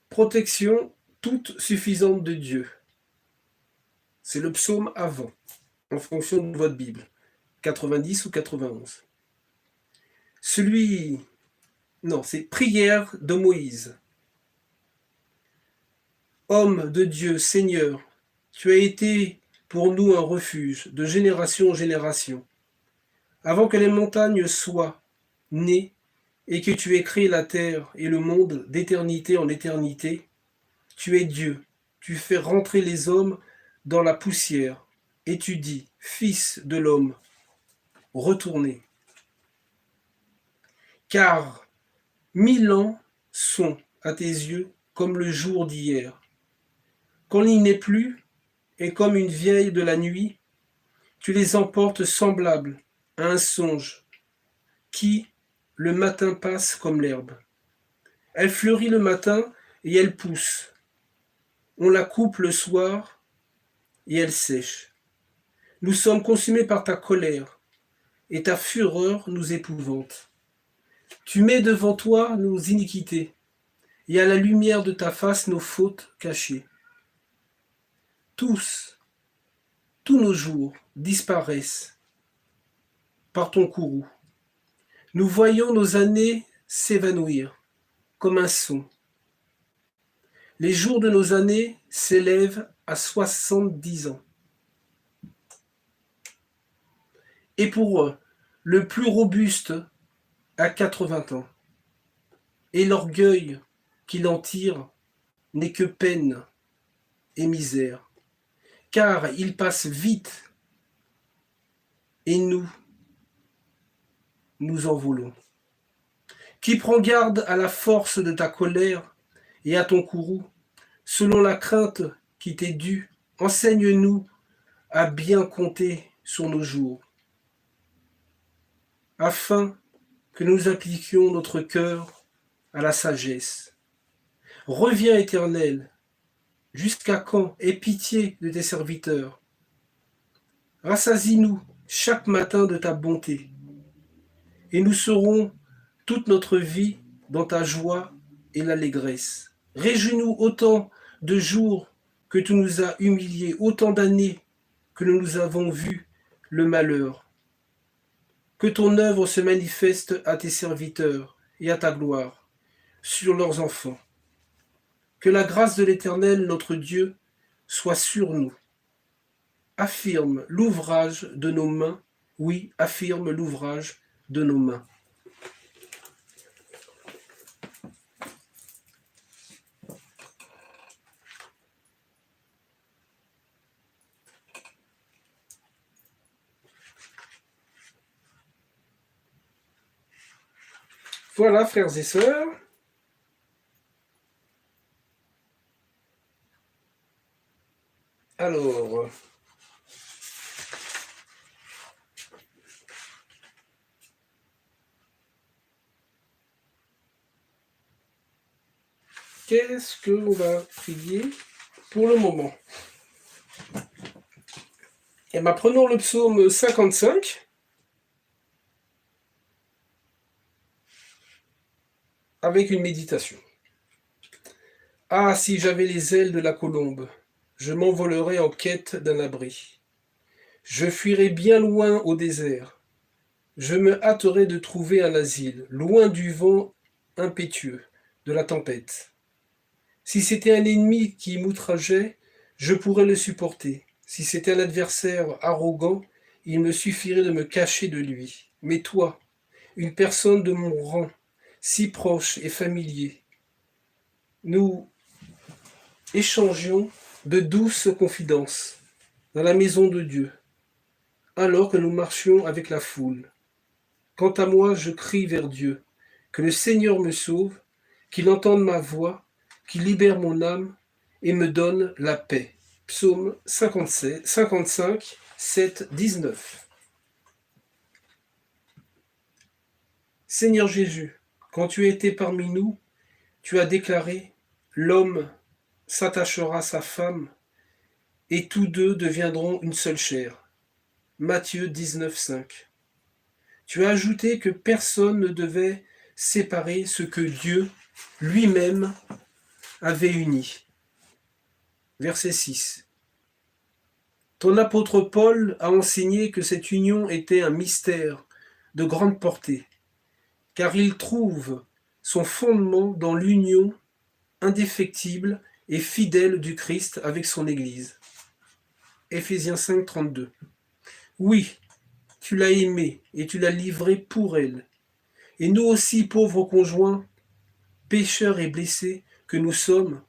Protection toute suffisante de Dieu. C'est le psaume avant, en fonction de votre Bible. 90 ou 91. Non, c'est prière de Moïse. Homme de Dieu, Seigneur, tu as été pour nous un refuge de génération en génération. Avant que les montagnes soient nées et que tu aies créé la terre et le monde d'éternité en éternité, tu es Dieu, tu fais rentrer les hommes dans la poussière, et tu dis, Fils de l'homme, retournez. Car 1000 ans sont à tes yeux comme le jour d'hier. Quand il n'est plus, et comme une vieille de la nuit, tu les emportes semblables à un songe qui, le matin, passe comme l'herbe. Elle fleurit le matin et elle pousse. On la coupe le soir et elle sèche. Nous sommes consumés par ta colère et ta fureur nous épouvante. Tu mets devant toi nos iniquités et à la lumière de ta face nos fautes cachées. Tous nos jours disparaissent par ton courroux. Nous voyons nos années s'évanouir comme un son. Les jours de nos années s'élèvent à 70 ans. Et pour eux, le plus robuste à 80 ans. Et l'orgueil qu'il en tire n'est que peine et misère. Car il passe vite et nous en voulons. Qui prend garde à la force de ta colère et à ton courroux, selon la crainte qui t'est due, enseigne-nous à bien compter sur nos jours, afin que nous appliquions notre cœur à la sagesse. Reviens, Éternel, Jusqu'à quand? Aie pitié de tes serviteurs. Rassasie-nous chaque matin de ta bonté, et nous serons toute notre vie dans ta joie et l'allégresse. Réjouis-nous autant de jours que tu nous as humiliés, autant d'années que nous avons vu le malheur. Que ton œuvre se manifeste à tes serviteurs et à ta gloire sur leurs enfants. Que la grâce de l'Éternel, notre Dieu, soit sur nous. Affirme l'ouvrage de nos mains. Oui, affirme l'ouvrage de nos mains. Voilà, frères et sœurs. Alors, qu'est-ce que l'on va prier pour le moment? Eh bien, prenons le psaume 55. Avec une méditation. Ah, si j'avais les ailes de la colombe, je m'envolerais en quête d'un abri. Je fuirais bien loin au désert. Je me hâterais de trouver un asile, loin du vent impétueux, de la tempête. Si c'était un ennemi qui m'outrageait, je pourrais le supporter. Si c'était un adversaire arrogant, il me suffirait de me cacher de lui. Mais toi, une personne de mon rang, si proche et familier, nous échangions de douces confidences dans la maison de Dieu, alors que nous marchions avec la foule. Quant à moi, je crie vers Dieu, que le Seigneur me sauve, qu'il entende ma voix, qu'il libère mon âme et me donne la paix. Psaume 55, 7, 19. Seigneur Jésus, quand tu étais parmi nous, tu as déclaré: l'homme s'attachera à sa femme, et tous deux deviendront une seule chair. Matthieu 19, 5. Tu as ajouté que personne ne devait séparer ce que Dieu lui-même avait uni. Verset 6. Ton apôtre Paul a enseigné que cette union était un mystère de grande portée, car il trouve son fondement dans l'union indéfectible et fidèle du Christ avec son Église. Éphésiens 5, 32. Oui, tu l'as aimée et tu l'as livrée pour elle. Et nous aussi, pauvres conjoints, pécheurs et blessés que nous sommes,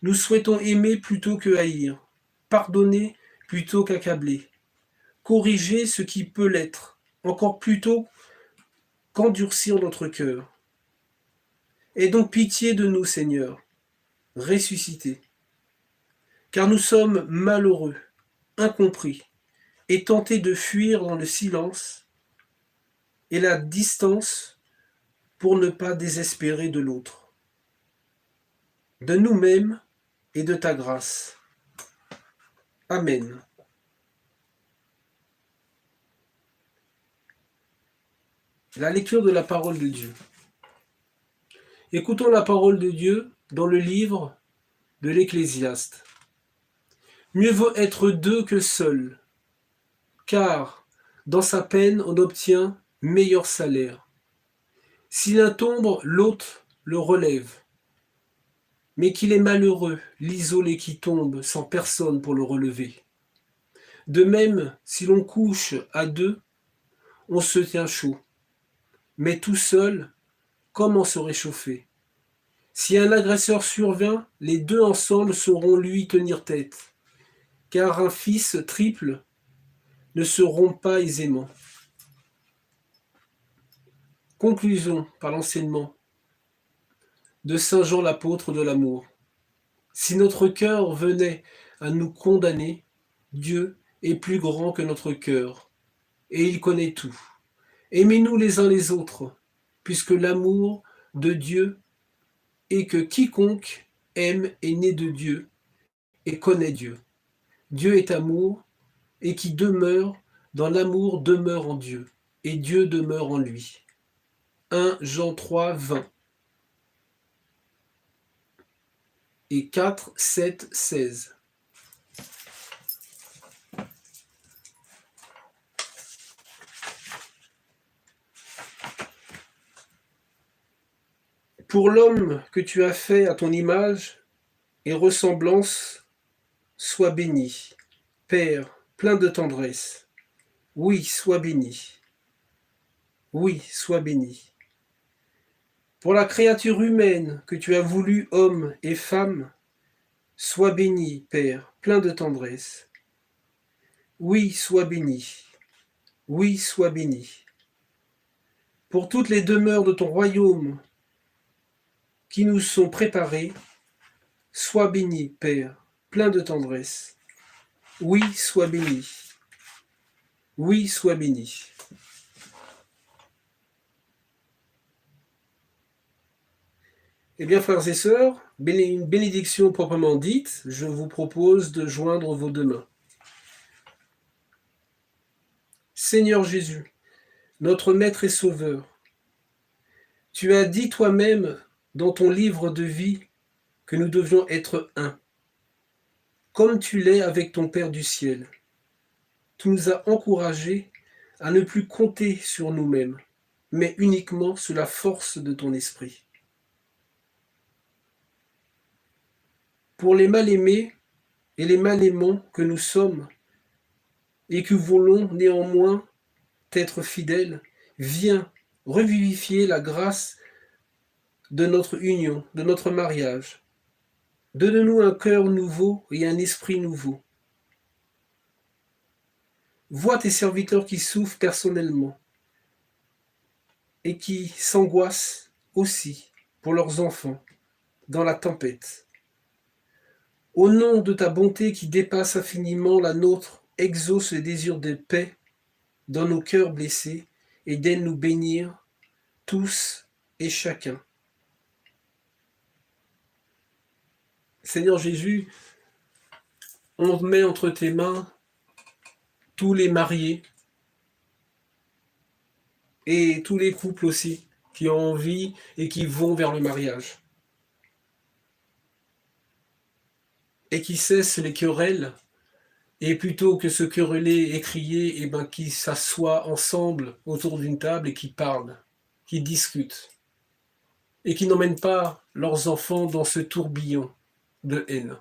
nous souhaitons aimer plutôt que haïr, pardonner plutôt qu'accabler, corriger ce qui peut l'être, encore plutôt qu'endurcir notre cœur. Aie donc pitié de nous, Seigneur, ressuscités, car nous sommes malheureux, incompris, et tentés de fuir dans le silence et la distance pour ne pas désespérer de l'autre, de nous-mêmes et de ta grâce. Amen. La lecture de la parole de Dieu. Écoutons la parole de Dieu dans le livre de l'Ecclésiaste. Mieux vaut être deux que seul, car dans sa peine on obtient meilleur salaire. Si l'un tombe, l'autre le relève. Mais qu'il est malheureux, l'isolé qui tombe sans personne pour le relever. De même, si l'on couche à deux, on se tient chaud. Mais tout seul, comment se réchauffer? Si un agresseur survient, les deux ensemble sauront lui tenir tête, car un fils triple ne se rompt pas aisément. Conclusion par l'enseignement de Saint Jean l'apôtre de l'amour. Si notre cœur venait à nous condamner, Dieu est plus grand que notre cœur, et il connaît tout. Aimez-nous les uns les autres, puisque l'amour de Dieu est que quiconque aime est né de Dieu et connaît Dieu. Dieu est amour, et qui demeure dans l'amour demeure en Dieu, et Dieu demeure en lui. 1 Jean 3, 20. Et 4, 7, 16. Pour l'homme que tu as fait à ton image et ressemblance, sois béni. Père, plein de tendresse. Oui, sois béni. Oui, sois béni. Pour la créature humaine que tu as voulu homme et femme, sois béni, Père, plein de tendresse. Oui, sois béni. Oui, sois béni. Pour toutes les demeures de ton royaume qui nous sont préparées, sois béni, Père, plein de tendresse. Oui, sois béni. Oui, sois béni. Eh bien, frères et sœurs, une bénédiction proprement dite, je vous propose de joindre vos deux mains. Seigneur Jésus, notre Maître et Sauveur, tu as dit toi-même dans ton livre de vie que nous devions être un, comme tu l'es avec ton Père du ciel. Tu nous as encouragés à ne plus compter sur nous-mêmes, mais uniquement sur la force de ton esprit. Pour les mal-aimés et les mal-aimants que nous sommes, et que voulons néanmoins être fidèles, viens revivifier la grâce de notre union, de notre mariage. Donne-nous un cœur nouveau et un esprit nouveau. Vois tes serviteurs qui souffrent personnellement et qui s'angoissent aussi pour leurs enfants dans la tempête. Au nom de ta bonté qui dépasse infiniment la nôtre, exauce les désirs de paix dans nos cœurs blessés et daine nous bénir tous et chacun. Seigneur Jésus, on met entre tes mains tous les mariés et tous les couples aussi qui ont envie et qui vont vers le mariage. Et qui cessent les querelles, et plutôt que se quereller et crier, qui s'assoient ensemble autour d'une table et qui parlent, qui discutent, et qui n'emmènent pas leurs enfants dans ce tourbillon de haine.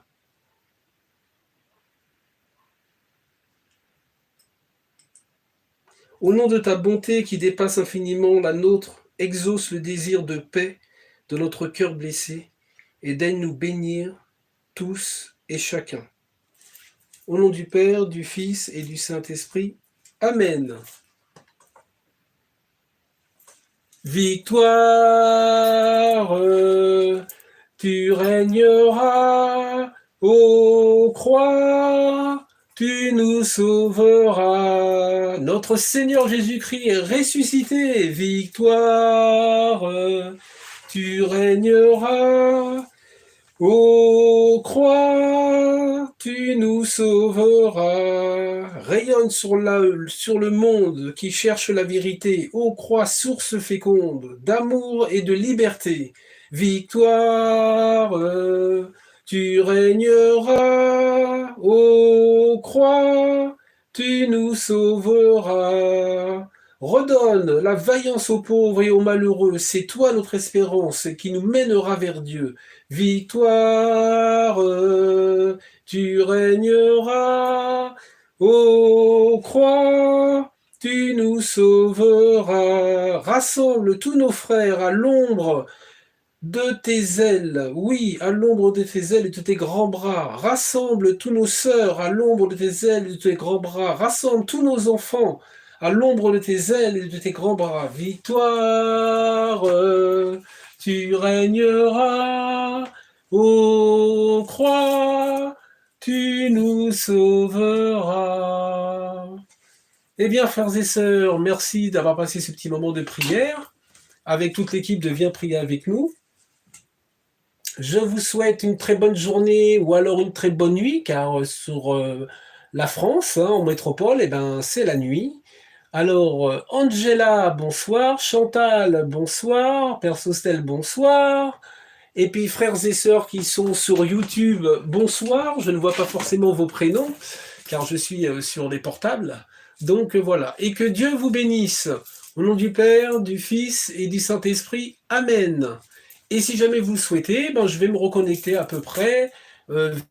Au nom de ta bonté qui dépasse infiniment la nôtre, exauce le désir de paix de notre cœur blessé et daigne nous bénir tous et chacun. Au nom du Père, du Fils et du Saint-Esprit. Amen. Victoire, tu régneras, ô croix, tu nous sauveras. Notre Seigneur Jésus-Christ est ressuscité. Victoire, tu régneras, ô croix, tu nous sauveras. Rayonne sur le monde qui cherche la vérité. Ô croix, source féconde d'amour et de liberté. Victoire, tu régneras. Ô croix, tu nous sauveras. Redonne la vaillance aux pauvres et aux malheureux. C'est toi notre espérance qui nous mènera vers Dieu. Victoire, tu régneras, ô croix, tu nous sauveras. Rassemble tous nos frères à l'ombre de tes ailes, oui, à l'ombre de tes ailes et de tes grands bras. Rassemble tous nos sœurs à l'ombre de tes ailes et de tes grands bras. Rassemble tous nos enfants à l'ombre de tes ailes et de tes grands bras. Victoire, tu régneras, ô croix, tu nous sauveras. Eh bien, frères et sœurs, merci d'avoir passé ce petit moment de prière avec toute l'équipe de Viens prier avec nous. Je vous souhaite une très bonne journée ou alors une très bonne nuit, car sur la France, hein, en métropole, eh ben, c'est la nuit. Alors, Angela, bonsoir. Chantal, bonsoir. Père Sostel, bonsoir. Et puis, frères et sœurs qui sont sur YouTube, bonsoir. Je ne vois pas forcément vos prénoms, car je suis sur les portables. Donc voilà. Et que Dieu vous bénisse. Au nom du Père, du Fils et du Saint-Esprit. Amen. Et si jamais vous le souhaitez, ben, je vais me reconnecter à peu près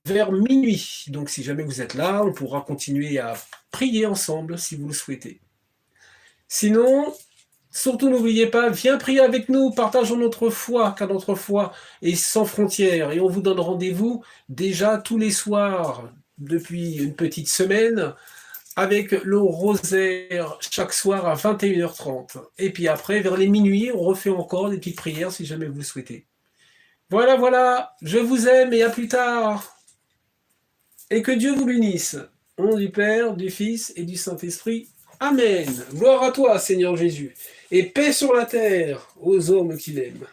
vers minuit. Donc si jamais vous êtes là, on pourra continuer à prier ensemble si vous le souhaitez. Sinon, surtout n'oubliez pas, viens prier avec nous, partageons notre foi, car notre foi est sans frontières. Et on vous donne rendez-vous déjà tous les soirs, depuis une petite semaine, avec le rosaire chaque soir à 21h30. Et puis après, vers les minuit, on refait encore des petites prières si jamais vous le souhaitez. Voilà, voilà, je vous aime et à plus tard. Et que Dieu vous bénisse. Au nom du Père, du Fils et du Saint-Esprit. Amen. Gloire à toi, Seigneur Jésus. Et paix sur la terre aux hommes qu'il aime.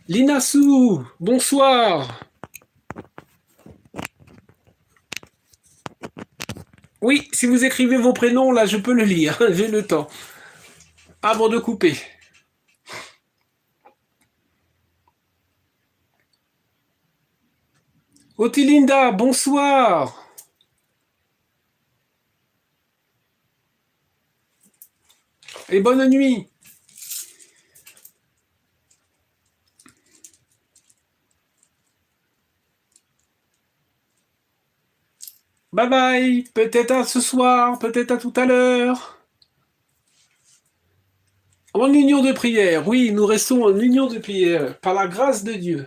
Linassou, bonsoir. Oui, si vous écrivez vos prénoms, là, je peux le lire. J'ai le temps. Avant de couper. Otilinda, bonsoir. Et bonne nuit. Bye bye. Peut-être à ce soir, peut-être à tout à l'heure. En union de prière, oui, nous restons en union de prière, par la grâce de Dieu.